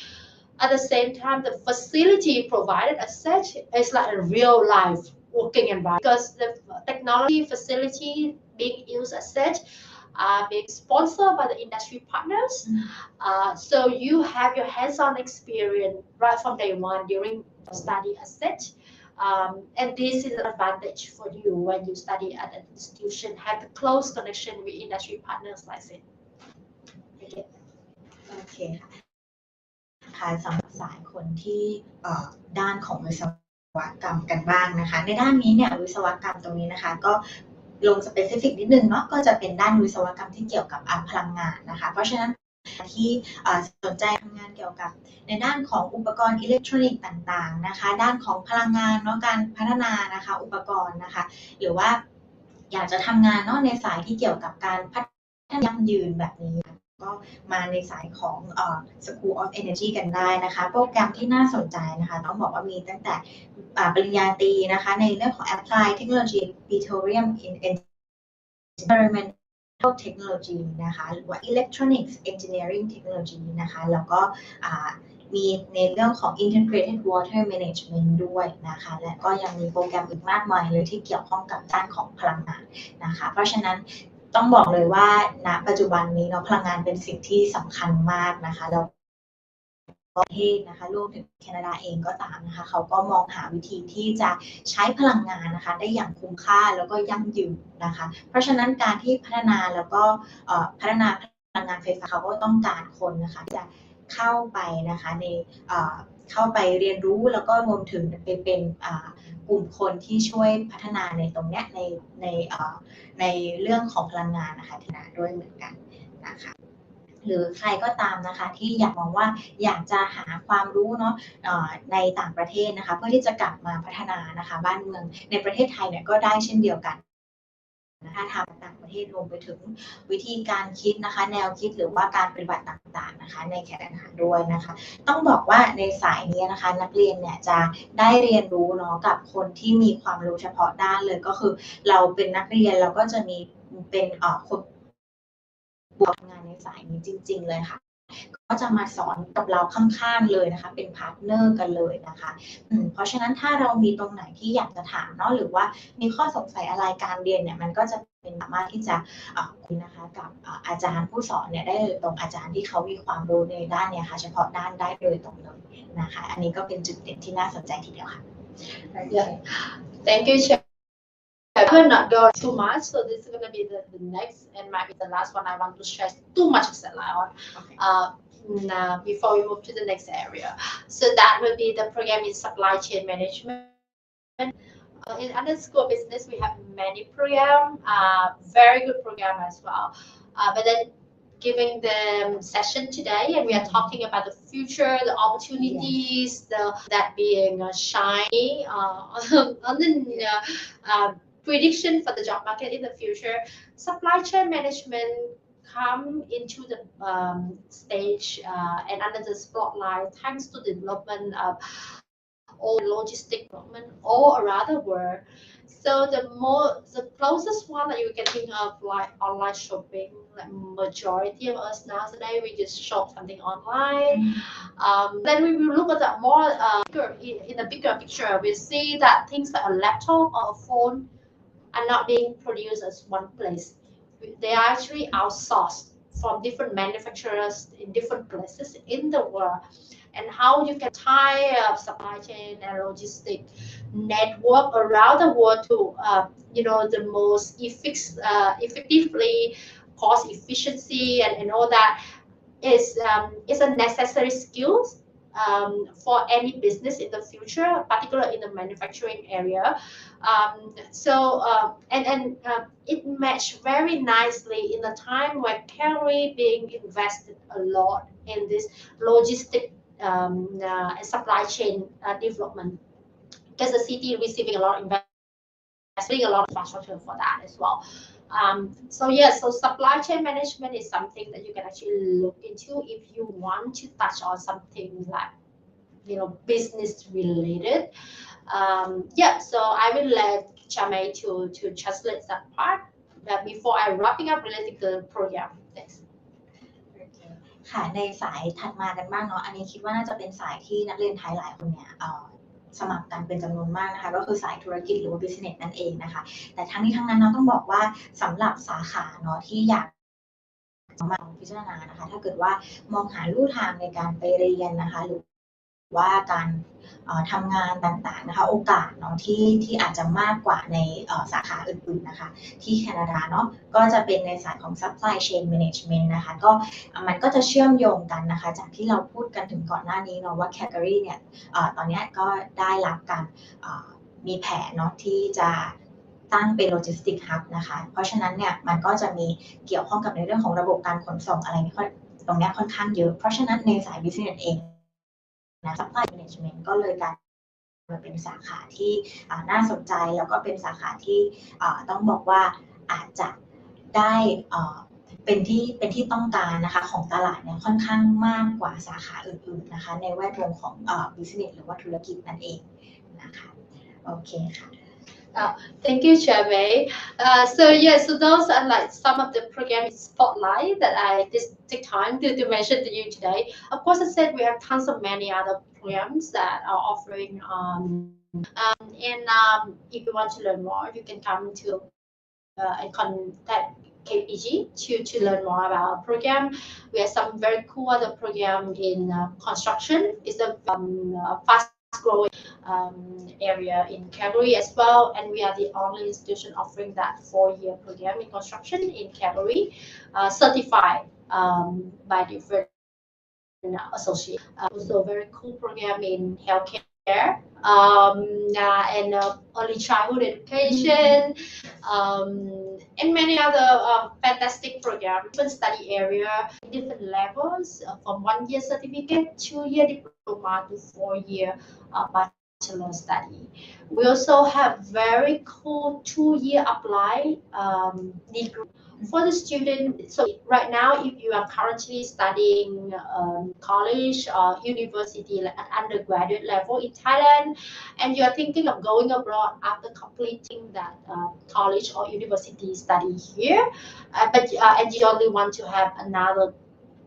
At the same time, the facility provided as such is like a real life working environment, because the technology facility being used as such are being sponsored by the industry partners. So you have your hands-on experience right from day one during study as such. And this is an advantage for you when you study at an institution, have the close connection with industry partners like Sait. Okay. โอเคค่ะสำหรับสายคนที่ด้านของวิศวกรรมกันบ้างนะคะในด้านนี้เนี่ยวิศวกรรมตรงนี้นะคะก็ลงสเปซิฟิกนิดนึงเนาะก็จะเป็นด้านวิศวกรรมที่เกี่ยวกับพลังงานนะคะเพราะฉะนั้นที่สนใจทำงานเกี่ยวกับในด้านของอุปกรณ์อิเล็กทรอนิกส์ต่างๆนะคะด้านของพลังงานเนาะการพัฒนานะคะอุปกรณ์นะคะหรือว่าอยากจะทำงานเนาะในสายที่เกี่ยวกับการพัฒนายั่งยืนแบบนี้ก็มาในสายของ School of Energy กันได้นะคะโปรแกรมที่น่าสนใจนะคะต้องบอกว่ามีตั้งแต่ปริญญาตรีนะคะในเรื่องของ Applied Technology Petroleum Environmental Technology นะคะหรือว่า Electronics Engineering Technology นะคะแล้วก็มีในเรื่องของ Integrated Water Management ด้วยนะคะและก็ยังมีโปรแกรมอีกมากมายเลยที่เกี่ยวข้องกับด้านของพลังงานนะคะเพราะฉะนั้นต้องบอกเลยว่าณปัจจุบันนี้เนาะพลังงานเป็นสิ่งที่สำคัญมากนะคะแล้วประเทศนะคะรวมถึงแคนาดาเองก็ตามนะคะเขาก็มองหาวิธีที่จะใช้พลังงานนะคะได้อย่างคุ้มค่าแล้วก็ยั่งยืนนะคะเพราะฉะนั้นการที่พัฒนาแล้วก็พัฒนาพลังงานไฟฟ้าเขาก็ต้องการคนนะคะที่จะเข้าไปนะคะในเข้าไปเรียนรู้แล้วก็รวมถึงเป็นกลุ่มคนที่ช่วยพัฒนาในตรงเนี้ยในเรื่องของพลังงานนะคะที่น่าด้วยเหมือนกันนะคะหรือใครก็ตามนะคะที่อยากมองว่าอยากจะหาความรู้เนาะในต่างประเทศนะคะเพื่อที่จะกลับมาพัฒนานะคะบ้านเมืองในประเทศไทยเนี่ยก็ได้เช่นเดียวกันนะคะทำต่างประเทศรวมไปถึงวิธีการคิดนะคะแนวคิดหรือว่าการปฏิบัติต่างๆนะคะในแคนาดาด้วยนะคะต้องบอกว่าในสายนี้นะคะนักเรียนเนี่ยจะได้เรียนรู้เนาะกับคนที่มีความรู้เฉพาะด้านเลยก็คือเราเป็นนักเรียนเราก็จะมีเป็นคนทำงานในสายนี้จริงๆเลยค่ะก็จะมาสอนกับเราข้างๆเลยนะคะเป็นพาร์ทเนอร์กันเลยนะคะเพราะฉะนั้นถ้าเรามีตรงไหนที่อยากจะถามเนาะหรือว่ามีข้อสงสัยอะไรการเรียนเนี่ยมันก็จะเป็นสามารถที่จะคุยนะคะกับอาจารย์ผู้สอนเนี่ยได้เลยตรงอาจารย์ที่เขามีความรู้ในด้านเนี่ยค่ะเฉพาะด้านได้เลยตรงเลยนะคะอันนี้ก็เป็นจุดเด่นที่น่าสนใจทีเดียวค่ะ Thank you, Chair. I will not go too much, so this is going to be the next and might be the last one. I want to stress too much of on. Before we move to the next area, so that will be the program in supply chain management. In under school of business, we have many programs, very good program as well. But then giving them session today, and we are talking about the future, the opportunities, that being shiny on the prediction for the job market in the future. Supply chain management come into the stage and under the spotlight thanks to the development of all logistic development all around the world. So the closest one that you can think of, like online shopping, like majority of us now today we just shop something online. Then we will look at that more in a bigger picture. We see that things like a laptop or a phone are not being produced as one place. They are actually outsourced from different manufacturers in different places in the world. and how you can tie up supply chain and logistic network around the world to the most effectively cost efficiency and all that is a necessary skill for any business in the future, particularly in the manufacturing area. It matched very nicely in the time where Calgary being invested a lot in this logistic and supply chain development, because the city receiving a lot of investing a lot of infrastructure for that as well. So supply chain management is something that you can actually look into if you want to touch on something like business related. So I will let Chamay to translate that part before I wrapping up related to the program. Thanks. ค่ะในสายถัดมากันบ้างเนาะอันนี้คิดว่าน่าจะเป็นสายที่นักเรียนไทยหลายคนเนี่ยสมัครกันเป็นจำนวนมากนะคะก็คือสายธุรกิจหรือว่า business นั่นเองนะคะแต่ทั้งนี้ทั้งนั้นเราต้องบอกว่าสำหรับสาขาเนาะที่อยากมาพิจารณานะคะถ้าเกิดว่ามองหาลู่ทางในการไปเรียนนะคะหรือว่าการทำงานต่างๆนะคะโอกาสเนาะที่อาจจะมากกว่าในสาขาอื่นๆนะคะที่แคนาดาเนาะก็จะเป็นในสายของ supply chain management นะคะก็มันก็จะเชื่อมโยงกันนะคะจากที่เราพูดกันถึงก่อนหน้านี้เนาะว่า Calgary เนี่ยตอนนี้ก็ได้รับการมีแผนเนาะที่จะตั้งเป็นโลจิสติกส์ฮับนะคะเพราะฉะนั้นเนี่ยมันก็จะมีเกี่ยวข้องกับในเรื่องของระบบการขนส่งอะไรตรงนี้ค่อนข้างเยอะเพราะฉะนั้นในสาย business เองนะ supply management ก็เลยกลายมาเป็นสาขาที่น่าสนใจแล้วก็เป็นสาขาที่ต้องบอกว่าอาจจะได้เป็นที่ต้องการนะคะของตลาดเนี่ยค่อนข้างมากกว่าสาขาอื่นๆนะคะในแวดวงของbusiness หรือว่าธุรกิจนั่นเองนะคะโอเคค่ะ Thank you, Chamay. So those are like some of the program spotlight that I just take time to mention to you today. Of course, I said we have tons of many other programs that are offering. If you want to learn more, you can come to and contact KPG to learn more about our program. We have some very cool other program in construction. It's a fast-growing area in Calgary as well, and we are the only institution offering that 4-year program in construction in Calgary, certified by different associates. Also, a very cool program in healthcare and early childhood education, and many other fantastic programs, different study area, different levels from 1-year certificate, 2-year diploma to 4-year bachelor study. We also have very cool 2-year applied degree for the student. So right now, if you are currently studying college or university like at undergraduate level in Thailand, and you are thinking of going abroad after completing that college or university study here, and you only want to have another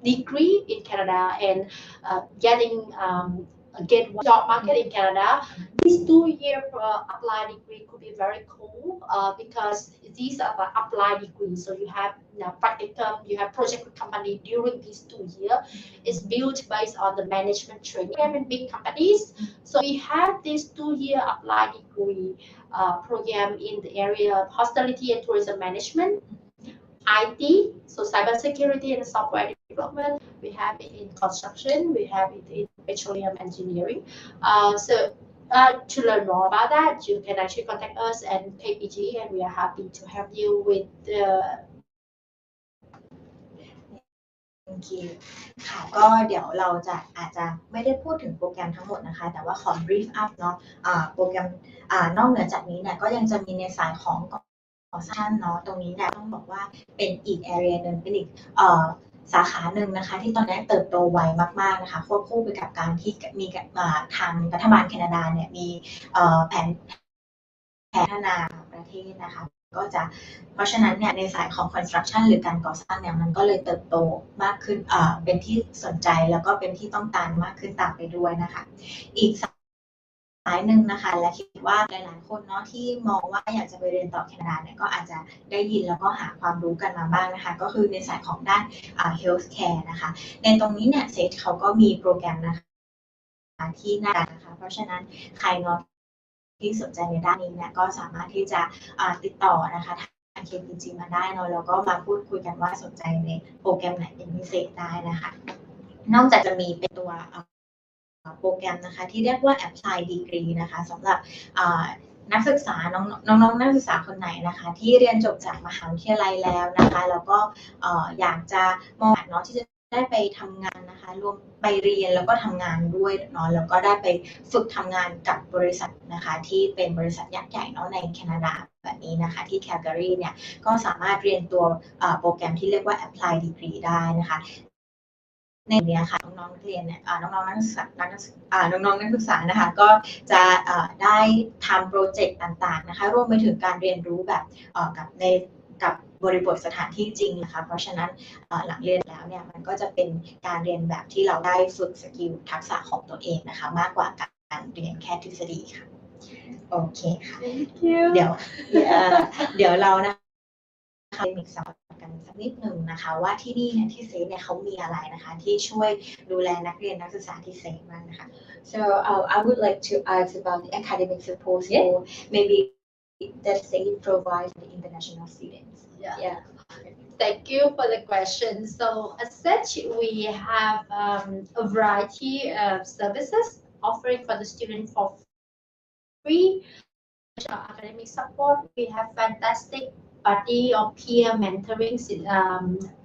degree in Canada and getting get job market in Canada, this 2-year applied degree could be very cool because these are applied degrees. So you have practicum, you have project with company during these 2 years. It's built based on the management training in big companies. So we have this 2-year applied degree program in the area of hospitality and tourism management, IT, so cybersecurity and software development. We have it in construction. We have it in petroleum engineering. To learn more about that, you can actually contact us and KPG, and we are happy to help you with the. Thank you ค่ะก็เดี๋ยวเราอาจจะไม่ได้พูดถึงโปรแกรมทั้งหมดนะคะแต่ว่าขอ brief up เนาะโปรแกรมนอกเหนือจากนี้เนี่ยก็ยังจะมีในสายของoption เนาะตรงนี้แหละต้องบอกว่าเป็นอีก area นึงเป็นอีกสาขาหนึ่งนะคะที่ตอนนี้เติบโตไวมากๆนะคะควบคู่ไปกับการที่มีทางรัฐบาลแคนาดาเนี่ยมีแผนพัฒนาประเทศนะคะก็จะเพราะฉะนั้นเนี่ยในสายของ construction หรือการก่อสร้างเนี่ยมันก็เลยเติบโตมากขึ้นเป็นที่สนใจแล้วก็เป็นที่ต้องการมากขึ้นตามไปด้วยนะคะอีกสายหนึ่งนะคะและคิดว่าหลายๆคนเนาะที่มองว่าอยากจะไปเรียนต่อแคนาดาเนี่ยก็อาจจะได้ยินแล้วก็หาความรู้กันมาบ้างนะคะก็คือในสายของด้านhealthcare นะคะในตรงนี้เนี่ยเซตเขาก็มีโปรแกรมนะคะ ที่น่านะคะเพราะฉะนั้นใครเนาะที่สนใจในด้านนี้เนี่ยก็สามารถที่จะติดต่อนะคะทาง KPG มาได้เนาะแล้วก็มาพูดคุยกันว่าสนใจในโปรแกรมไหนเป็นพิเศษได้นะคะนอกจากจะมีเป็นตัวโปรแกรมนะคะที่เรียกว่า Apply Degree นะคะสำหรับนักศึกษาน้องนักศึกษาคนไหนนะคะที่เรียนจบจากมหาวิทยาลัยแล้วนะคะแล้วก็อยากจะมองหาเนาะที่จะได้ไปทำงานนะคะรวมไปเรียนแล้วก็ทำงานด้วยเนาะแล้วก็ได้ไปฝึกทำงานกับบริษัทนะคะที่เป็นบริษัทยักษ์ใหญ่เนาะในแคนาดาแบบนี้นะคะที่ Calgary เนี่ยก็สามารถเรียนตัวโปรแกรมที่เรียกว่า Apply Degree ได้นะคะในนี้ค่ะน้องๆนักเรียนเนี่ยน้องๆนักศึกษานะคะก็จะได้ทำโปรเจกต์ต่างๆนะคะรวมไปถึงการเรียนรู้แบบกับบริบทสถานที่จริงนะคะเพราะฉะนั้นหลังเรียนแล้วเนี่ยมันก็จะเป็นการเรียนแบบที่เราได้ฝึกสกิลทักษะของตัวเองนะคะมากกว่าการเรียนแค่ทฤษฎีค่ะโอเคค่ะเดี๋ยวเรานะคะมีสอนกันสักนิดหนึ่งนะคะว่าที่นี่เนี่ยที่เซฟเนี่ยเขามีอะไรนะคะที่ช่วยดูแลนักเรียนนักศึกษาที่เซฟบ้างนะคะ So I would like to ask about the academic support for maybe that Sait provides for the international students. Yeah. Thank you for the question. So as such, we have a variety of services offering for the student for free academic support. We have fantastic buddy or peer mentoring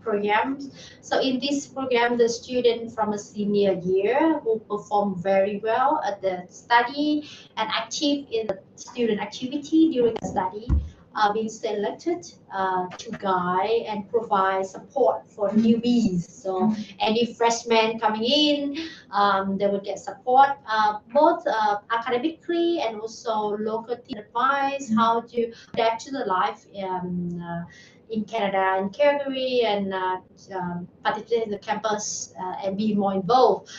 programs. So in this program, the student from a senior year who perform very well at the study and active in the student activity during the study are being selected to guide and provide support for newbies. So any freshmen coming in, they would get support both academically and also local advice how to adapt to the life in Canada and Calgary and participate in the campus and be more involved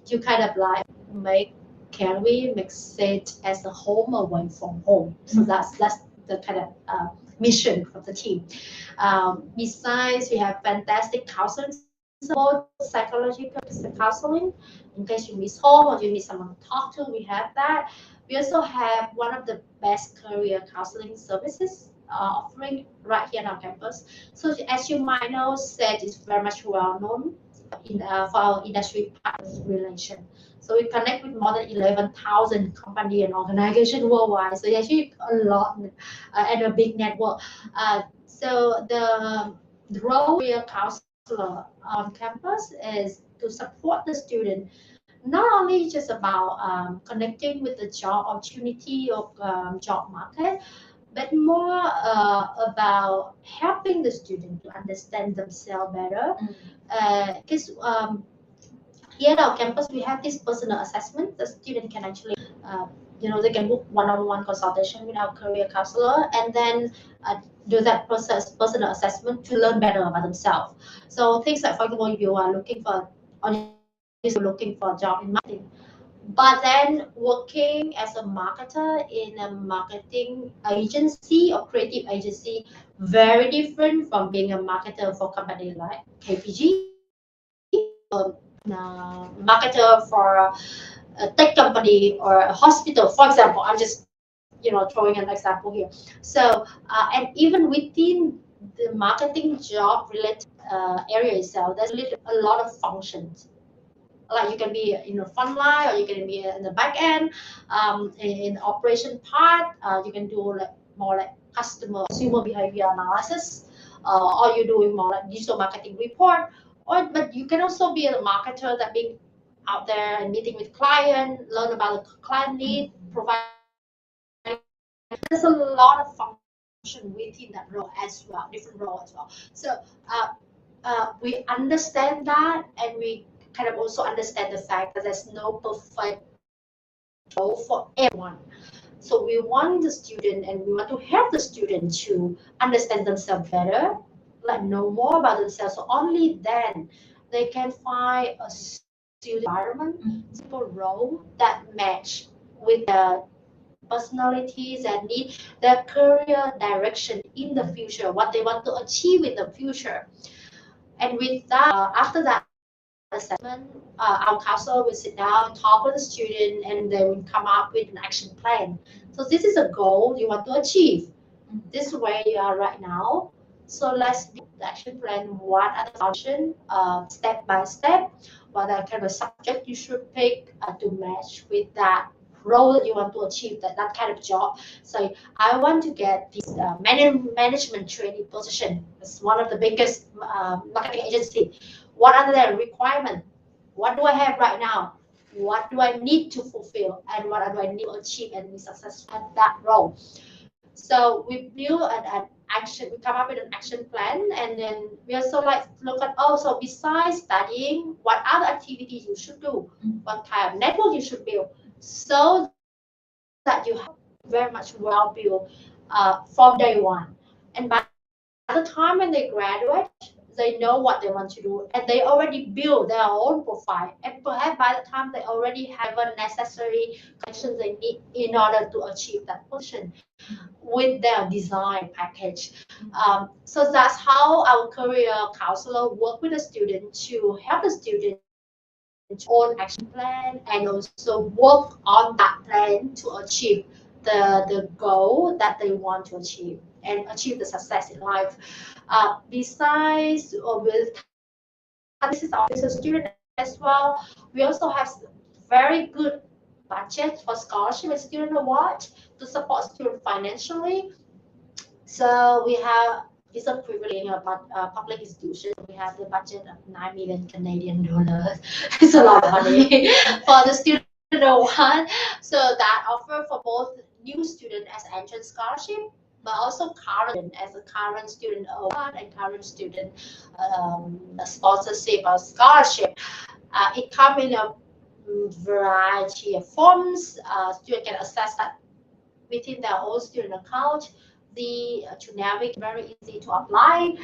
to kind of like make Calgary make Sait as a home away from home. So that's the kind of mission of the team. Besides, we have fantastic counseling support, psychological counseling. In case you miss home or you need someone to talk to, we have that. We also have one of the best career counseling services offering right here on our campus. So as you might know, Sait is very much well known for our industry partners relation. So we connect with more than 11,000 companies and organizations worldwide. So it's actually a lot and a big network. So the role of a counselor on campus is to support the student, not only just about connecting with the job opportunity or job market, but more about helping the student to understand themselves better. Because here at our campus, we have this personal assessment. The student can actually, they can book one-on-one consultation with our career counselor and then do that personal assessment to learn better about themselves. So things like, for example, you are looking for a job in marketing, but then working as a marketer in a marketing agency or creative agency, very different from being a marketer for a company like KPG. Marketer for a tech company or a hospital, for example. I'm just throwing an example here. So and even within the marketing job related area itself, there's a lot of functions. Like you can be in the front line or you can be in the back end. In the operation part, you can do more like consumer behavior analysis, or you're doing more like digital marketing report. But you can also be a marketer that being out there and meeting with client, learn about the client need, provide. There's a lot of function within that role as well, different role as well. So we understand that, and we kind of also understand the fact that there's no perfect role for everyone. So we want the student, and we want to help the student to understand themselves better, know more about themselves. So only then they can find a student environment, simple role that match with their personalities and need their career direction in the future, what they want to achieve in the future. And with that, after that, assessment, our counselor will sit down, talk with the student, and they will come up with an action plan. So this is a goal you want to achieve. This is where you are right now. So let's do the action plan. What are the solutions, step by step? What are kind of subject you should pick to match with that role that you want to achieve, that kind of job. So I want to get this management training position. It's one of the biggest marketing agency. What are the requirements? What do I have right now? What do I need to fulfill? And what do I need to achieve and be successful at that role? So we build an action, we come up with an action plan, and then we also like look at also besides studying, what other activities you should do, what kind of network you should build, so that you have very much well built from day one. And by the time when they graduate, they know what they want to do, and they already build their own profile, and perhaps by the time they already have a necessary connections they need in order to achieve that position with their design package. So that's how our career counselor work with the student to help the student own action plan and also work on that plan to achieve the goal that they want to achieve and achieve the success in life. Besides with this is our student as well, we also have very good budget for scholarship and student award to support students financially. So we have, it's a privilege about public institution. We have the budget of 9 million Canadian dollars. It's a lot of money for the student award. So that offer for both new student as entrance scholarship, but also current as a current student award and current student sponsorship or scholarship. It comes in a variety of forms. Student can access that within their own student account. To navigate very easy to apply,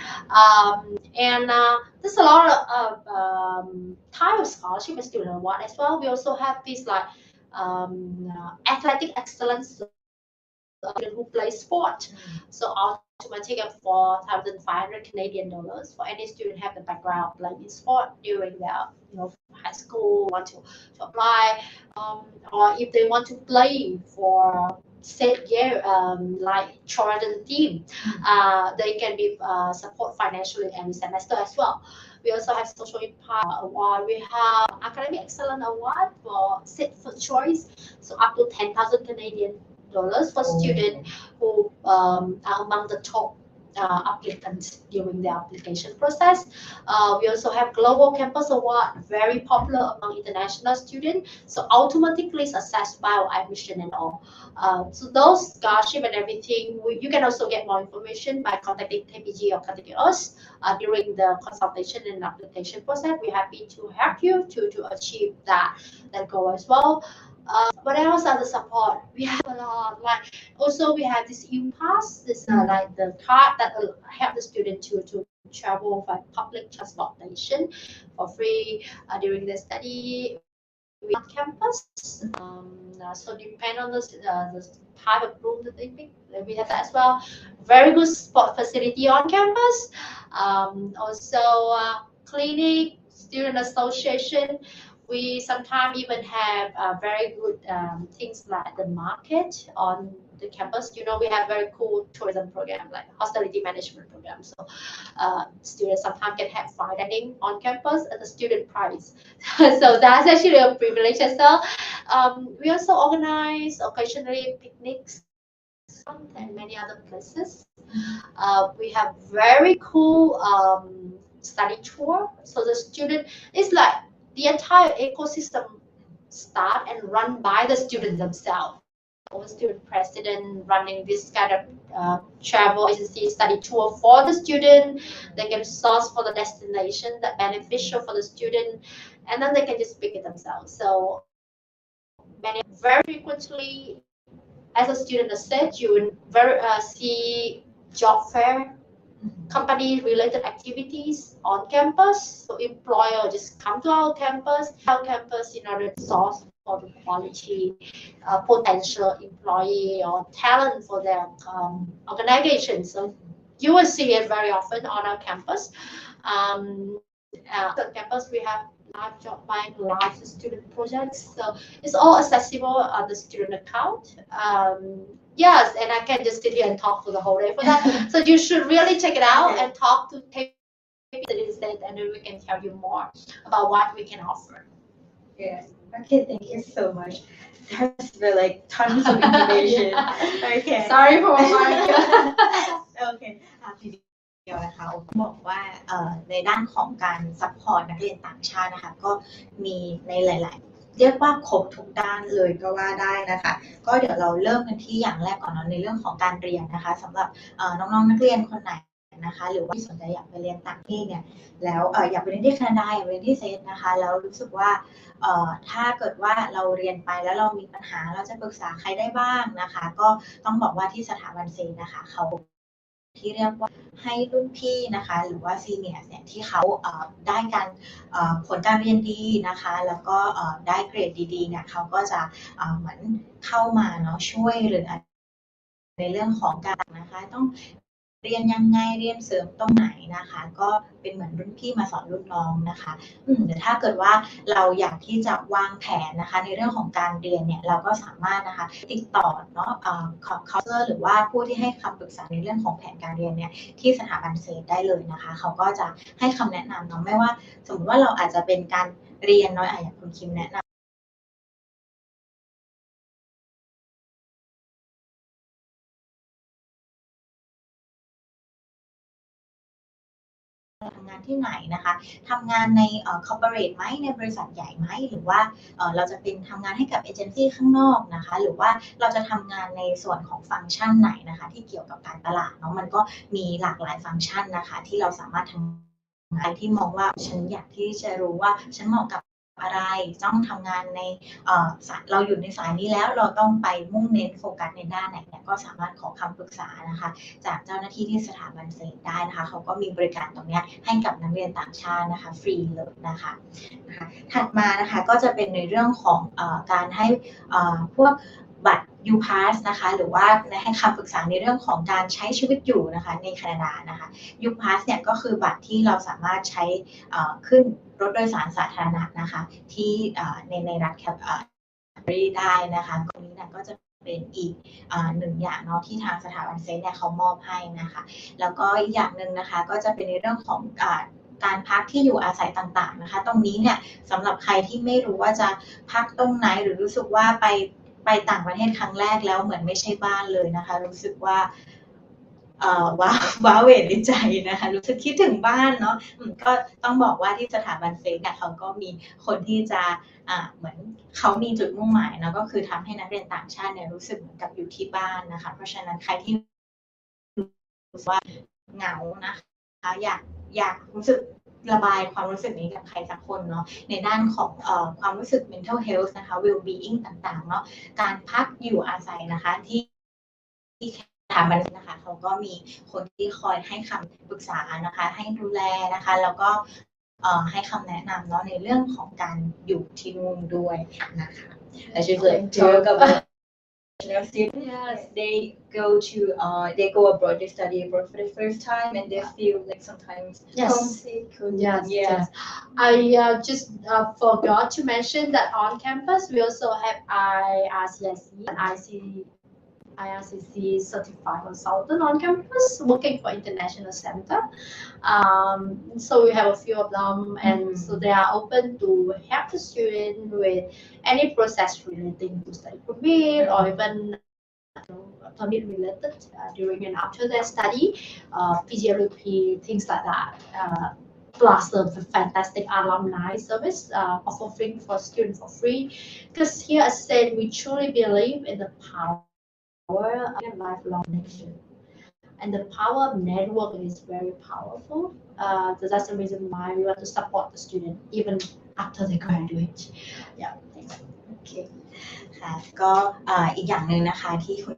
and there's a lot of type of scholarship and student award as well. We also have these like athletic excellence who play sport, so automatic at 4,500 Canadian dollars for any student have the background playing in sport during their high school want to apply, or if they want to play for Sait like children team, they can be support financially every semester as well. We also have social impact award. We have academic excellence award for Sait for choice, so up to 10,000 Canadian dollars for students who are among the top applicants during the application process. We also have Global Campus Award, very popular among international students, so automatically assessed by our admission and all. So those scholarship and everything, you can also get more information by contacting KPG or contacting us during the consultation and application process. We're happy to help you to achieve that goal as well. What else are the support? We have a lot. Like also we have this U-Pass, this like the card that will help the student to travel by public transportation for free during their study on campus. So depend on the type of room that they pick. We have that as well. Very good sport facility on campus. Also clinic, student association. We sometimes even have very good things like the market on the campus. We have very cool tourism program like hospitality management program. So students sometimes can have fine dining on campus at the student price. So that's actually a privilege as well. We also organize occasionally picnics and many other places. We have very cool study tour. So the student is like the entire ecosystem start and run by the students themselves. Our student president running this kind of travel agency study tour for the student. They can source for the destination that beneficial for the student, and then they can just pick it themselves. So very frequently, as a student asset, you will see job fair, company related activities on campus. So employer just come to our campus in order to source for the quality potential employee or talent for their organization. So you will see it very often on our campus. On campus we have live job bank, live student projects. So it's all accessible on the student account. Yes, and I can just sit here and talk for the whole day for that. So you should really check it out and talk to people instead, and then we can tell you more about what we can offer. Yes. Okay, thank you so much. That's really like tons of information. Okay. Sorry for bombarding you. Okay. ทีเดียวนะคะบอกว่าในด้านของการซัพพอร์ตนักเรียนต่างชาตินะคะก็มีในหลายๆเรียกว่าครบทุกด้านเลยก็ว่าได้นะคะก็เดี๋ยวเราเริ่มกันที่อย่างแรกก่อนเนาะในเรื่องของการเรียนนะคะสำหรับน้องๆนักเรียนคนไหนนะคะหรือว่าที่สนใจอยากไปเรียนต่างประเทศเนี่ยแล้วอยากไปเรียนที่แคนาดาอยากไปเรียนที่เซตนะคะแล้วรู้สึกว่าถ้าเกิดว่าเราเรียนไปแล้วเรามีปัญหาเราจะปรึกษาใครได้บ้างนะคะก็ต้องบอกว่าที่สถาบันเซตนะคะเขาที่เรียกว่าให้รุ่นพี่นะคะหรือว่าซีเนียร์เนี่ยที่เขาได้การผลการเรียนดีนะคะแล้วก็ได้เกรดดีๆเนี่ยเขาก็จะเหมือนเข้ามาเนาะช่วยเหลือในเรื่องของการนะคะต้องเรียนยังไงเรียนเสริมตรงไหนนะคะก็เป็นเหมือนรุ่นพี่มาสอนรุ่นน้องนะคะแต่ถ้าเกิดว่าเราอยากที่จะวางแผนนะคะในเรื่องของการเรียนเนี่ยเราก็สามารถนะคะติดต่อเนาะคอร์สหรือว่าผู้ที่ให้คำปรึกษาในเรื่องของแผนการเรียนเนี่ยที่สถาบันเซตได้เลยนะคะเขาก็จะให้คำแนะนำเนาะไม่ว่าสมมติว่าเราอาจจะเป็นการเรียนเนาะอย่างคุณคิมแนะนำทำงานที่ไหนนะคะทำงานในcorporate ไหมในบริษัทใหญ่ไหมหรือว่าเราจะเป็นทำงานให้กับเอเจนซี่ข้างนอกนะคะหรือว่าเราจะทำงานในส่วนของฟังก์ชันไหนนะคะที่เกี่ยวกับการตลาดเนาะมันก็มีหลากหลายฟังก์ชันนะคะที่เราสามารถทำงานที่มองว่าฉันอยากที่จะรู้ว่าฉันเหมาะกับอะไรต้องทำงานในเราอยู่ในสายนี้แล้วเราต้องไปมุ่งเน้นโฟกัสในด้านไหนเนี่ยก็สามารถขอคำปรึกษานะคะจากเจ้าหน้าที่ที่สถาบันเซตได้นะคะเขาก็มีบริการตรงนี้ให้กับนักเรียนต่างชาตินะคะฟรีเลยนะคะถัดมานะคะก็จะเป็นในเรื่องของการให้พวกบัตร U-Pass นะคะหรือว่าให้คำปรึกษาในเรื่องของการใช้ชีวิตอยู่นะคะในแคนาดานะคะ U-Pass เนี่ยก็คือบัตรที่เราสามารถใช้ขึ้นรถโดยสารสาธารณะนะคะที่ในรัฐแคลการีได้นะคะตรงนี้เนี่ยก็จะเป็นอีกหนึ่งอย่างเนาะที่ทางสถาบันเซตเนี่ยเขามอบให้นะคะแล้วก็อีกอย่างหนึ่งนะคะก็จะเป็นในเรื่องของการพักที่อยู่อาศัยต่างๆนะคะตรงนี้เนี่ยสำหรับใครที่ไม่รู้ว่าจะพักตรงไหนหรือรู้สึกว่าไปต่างประเทศครั้งแรกแล้วเหมือนไม่ใช่บ้านเลยนะคะรู้สึกว่าว้าเหวในใจนะคะรู้สึกคิดถึงบ้านเนาะก็ต้องบอกว่าที่สถาบันเซตเนี่ยเขาก็มีคนที่จะเหมือนเขามีจุดมุ่งหมายเนาะก็คือทำให้นักเรียนต่างชาติเนี่ยรู้สึกเหมือนกับอยู่ที่บ้านนะคะเพราะฉะนั้นใครที่รู้สึกว่าเหงานะคะอยากรู้สึกระบายความรู้สึกนี้กับใครสักคนเนาะในด้านของความรู้สึก mental health นะคะ well-being ต่างๆเนาะการพักอยู่อาศัยนะคะที่สถาบันนะคะเขาก็มีคนที่คอยให้คำปรึกษานะคะให้ดูแลนะคะแล้วก็ให้คำแนะนำเนาะในเรื่องของการอยู่ที่นู่นด้วยนะคะ I should like talk about students. Yes, they go abroad, they study abroad for the first time, and they feel like sometimes homesick. Yes. I just forgot to mention that on campus we also have IRCC certified consultant on campus working for international center. So we have a few of them, and so they are open to help the student with any process relating to study permit or even permit related during and after their study, PGLP, things like that. Plus the fantastic alumni service offering for students for free. Because here, as I said, we truly believe in the power of lifelong connection. And the power of network is very powerful. So that's the reason why we want to support the student even after they graduate. Yeah, thanks. Okay. ค่ะก็อีกอย่างหนึ่งนะคะที่คุณ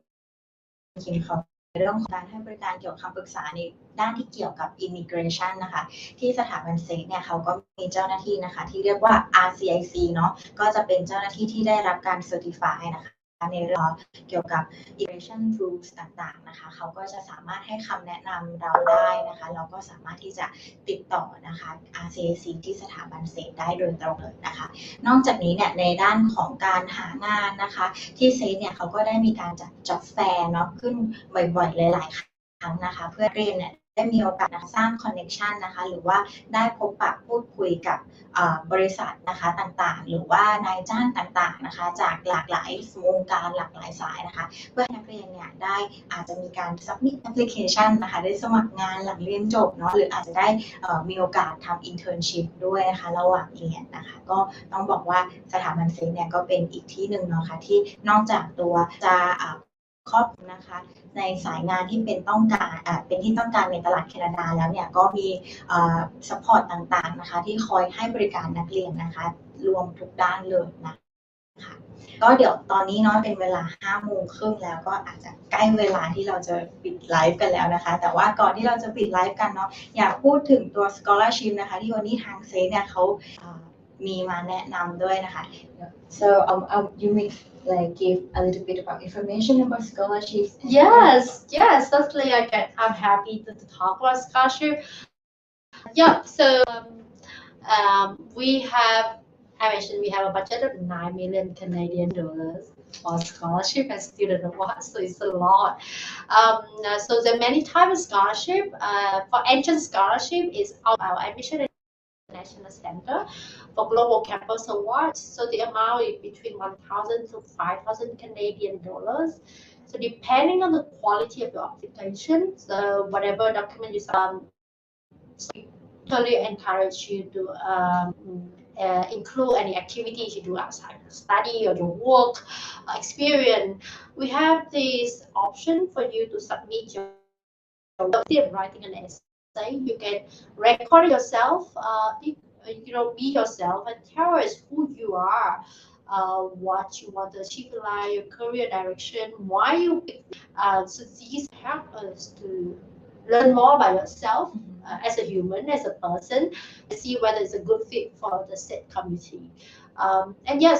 คิมเขาเรื่องของการให้บริการเกี่ยวกับคำปรึกษาในด้านที่เกี่ยวกับ immigration นะคะที่สถาบันเซตเนี่ยเขาก็มีเจ้าหน้าที่นะคะที่เรียกว่า RCIC เนาะก็จะเป็นเจ้าหน้าที่ที่ได้รับการ certify นะคะ ในเรื่องเกี่ยวกับ immigration rules ต่างๆนะคะเขาก็จะสามารถให้คำแนะนำเราได้นะคะเราก็สามารถที่จะติดต่อนะคะ RCAC ที่สถาบันเศษได้โดยตรงเลยนะคะนอกจากนี้เนี่ยในด้านของการหางานนะคะที่เซตเนี่ยเขาก็ได้มีการจัด job fair เนาะขึ้นบ่อยๆหลายๆครั้งนะคะเพื่อเรียนเนี่ยได้มีโอกาสสร้างคอนเนคชันนะคะหรือว่าได้พบปะพูดคุยกับบริษัทนะคะต่างๆหรือว่านายจ้างต่างๆนะคะจากหลากหลายวงการหลากหลายสายนะคะเพื่อให้นักเรียนเนี่ยได้อาจจะมีการ submit application นะคะได้สมัครงานหลังเรียนจบเนาะหรืออาจจะได้มีโอกาสทำ internship ด้วยนะคะระหว่างเรียนนะคะก็ต้องบอกว่าสถาบันเซนเนี่ยก็เป็นอีกที่หนึ่งเนาะค่ะที่นอกจากตัวจะครอบคลุมนะคะในสายงานที่เป็นที่ต้องการในตลาดแคนาดาแล้วเนี่ยก็มีซัพพอร์ตต่างๆนะคะที่คอยให้บริการนักเรียนนะคะรวมทุกด้านเลยนะคะก็เดี๋ยวตอนนี้เนาะเป็นเวลา 5:30 แล้วก็อาจจะใกล้เวลาที่เราจะปิดไลฟ์กันแล้วนะคะแต่ว่าก่อนที่เราจะปิดไลฟ์กันเนาะอยากพูดถึงตัว scholarship นะคะที่วันนี้ทางเซนเนี่ยเขามีมาแนะนำด้วยนะคะ So you may like give a little bit about information about scholarships. Yes, certainly I'm happy to talk about scholarship. Yeah, so I mentioned we have a budget of 9 million Canadian dollars for scholarship and student awards, so it's a lot. So there are many types of scholarship. For entrance scholarship is our admission National Center for Global Campus Awards. So the amount is between 1,000 to 5,000 Canadian dollars. So depending on the quality of your application, so whatever document you submit, totally encourage you to include any activities you do outside your study or your work experience. We have this option for you to submit your writing an essay. You can record yourself, be yourself and tell us who you are, what you want to achieve in life, your career direction, why you pick. So these help us to learn more about yourself as a human, as a person, and see whether it's a good fit for the state community.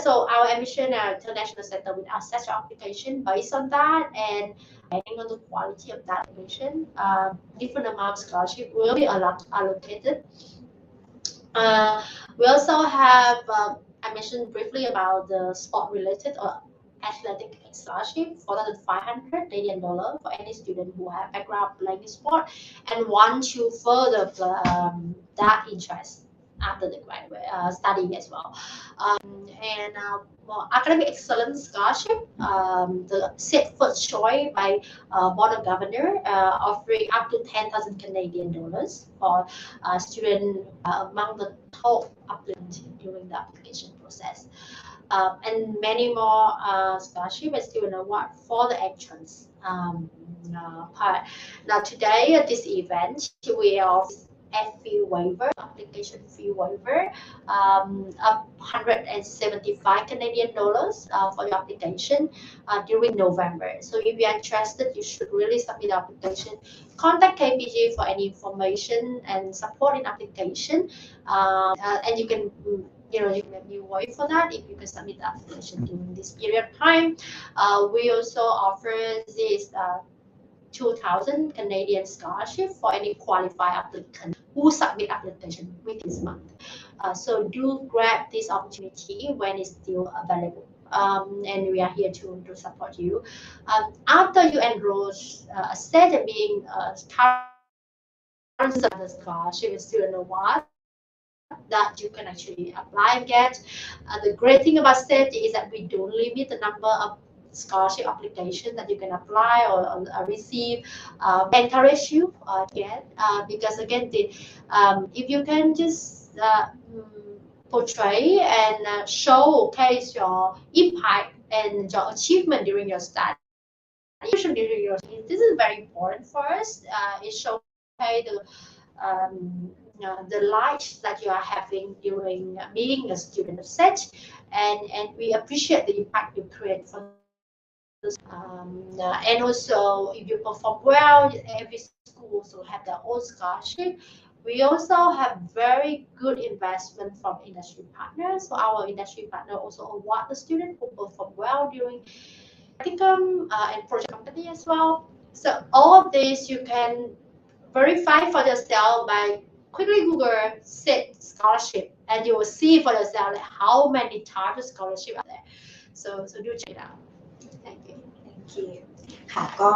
So our admission international center will assess your application based on that, and depending on the quality of that application, different amount of scholarship will be allocated. We also have, I mentioned briefly about the sport-related or athletic scholarship, 4,500 Canadian dollars for any student who have background playing sport and want to further that interest after the graduate study as well. Academic excellence scholarship, the set first choice by Board of Governor, offering up to 10,000 Canadian dollars for student among the top applicants during the application process. And many more scholarship and student award for the entrance part. Now today at this event, we offer fee waiver, application fee waiver, 175 Canadian dollars for your application during November. So if you are interested, you should really submit the application. Contact KPG for any information and support in application, and you can. You can be wait for that if you can submit the application during this period of time. We also offer this 2,000 Canadian scholarship for any qualified applicant who submit application within this month. So do grab this opportunity when it's still available. And we are here to support you. After you enroll, instead of being current scholarship and student award, that you can actually apply and get. The great thing about Sait is that we don't limit the number of scholarship applications that you can apply or receive. Encourage you to get because again, if you can just portray and showcase your impact and your achievement during your study. This is very important for us. It showcases the life that you are having during being a student of Sait, and we appreciate the impact you create for this. And also, if you perform well, every school also have their own scholarship. We also have very good investment from industry partners. So our industry partner also award the student who perform well during practicum and project company as well. So all of this you can verify for yourself by quickly Google Sait scholarship, and you will see for yourself like how many types of scholarship are there. So do check it out. Thank you. Thank you ค่ะก็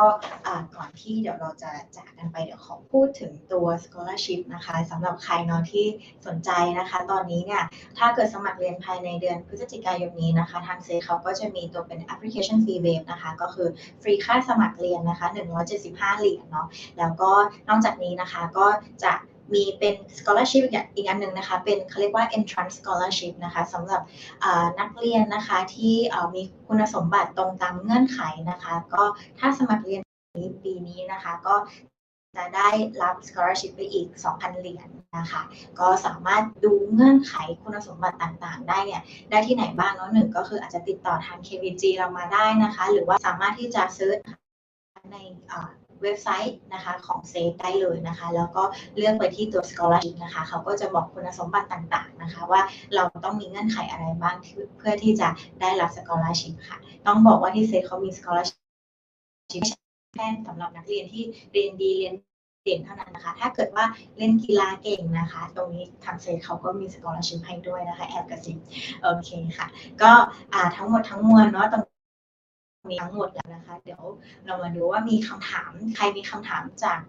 ก่อนที่เดี๋ยวเราจะจากกันไปเดี๋ยวขอพูดถึงตัว scholarship นะคะสำหรับใครเนาะที่สนใจนะคะตอนนี้เนี่ยถ้าเกิดสมัครเรียนภายในเดือนพฤศจิกายนนี้นะคะทางเซเขาก็จะมีตัวเป็น application fee waive นะคะก็คือฟรีค่าสมัครเรียนนะคะ175เหรียญเนาะแล้วก็นอกจากนี้นะคะก็จะมีเป็น scholarship อีกอันหนึ่งนะคะเป็นเขาเรียกว่า entrance scholarship นะคะสำหรับนักเรียนนะคะที่มีคุณสมบัติตรงตามเงื่อนไขนะคะก็ถ้าสมัครเรียนปีนี้นะคะก็จะได้รับ scholarship ไปอีก 2,000 เหรียญนะคะก็สามารถดูเงื่อนไขคุณสมบัติต่างๆได้เนี่ยได้ที่ไหนบ้างเนาะหนึ่งก็คืออาจจะติดต่อทาง KVG เรามาได้นะคะหรือว่าสามารถที่จะเซิร์ชในเว็บไซต์นะคะของเซฟได้เลยนะคะแล้วก็เลือกไปที่ตัว scholarship นะคะเขาก็จะบอกคุณสมบัติต่างๆนะคะว่าเราต้องมีเงื่อนไขอะไรบ้างเพื่อที่จะได้รับ scholarship ค่ะต้องบอกว่าที่เซฟเขามี scholarship แค่สำหรับนักเรียนที่เรียนดีเรียนเด่นเท่านั้นนะคะถ้าเกิดว่าเล่นกีฬาเก่งนะคะตรงนี้ทางเซฟเขาก็มี scholarship ให้ด้วยนะคะแอบกระซิบโอเคค่ะก็ทั้งหมดทั้งมวลเนาะมีทั้งหมดแล้วนะคะเดี๋ยวเรามาดูว่ามีคำถามใครมีคำถามจาก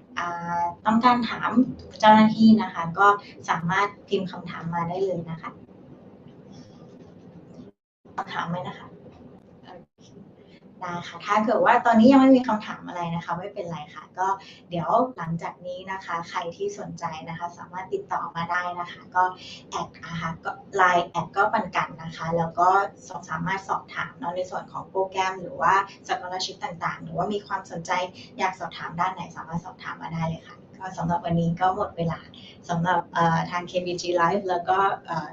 ต้องการถามเจ้าหน้าที่นะคะก็สามารถพิมพ์คำถามมาได้เลยนะคะคำถามไหมนะคะได้ค่ะถ้าเกิดว่าตอนนี้ยังไม่มีคำถามอะไรนะคะไม่เป็นไรค่ะก็เดี๋ยวหลังจากนี้นะคะใครที่สนใจนะคะสามารถติดต่อมาได้นะคะก็แอดนะคะก็ไลน์แอดก็ปันกันนะคะแล้วก็สามารถสอบถามเนาะในส่วนของโปรแกรมหรือว่า scholarship ต่างๆหรือว่ามีความสนใจอยากสอบถามด้านไหนสามารถสอบถามมาได้เลยค่ะก็สำหรับวันนี้ก็หมดเวลาสำหรับทาง KBG Live แล้วก็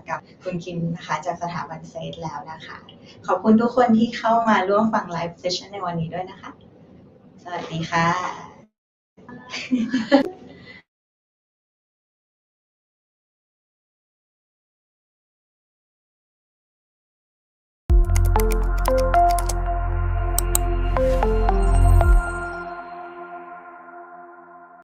กับคุณคิมนะคะจากสถาบันเซตแล้วนะคะขอบคุณทุกคนที่เข้ามาร่วมฟังไลฟ์เซสชั่นในวันนี้ด้วยนะคะสวัสดีค่ะ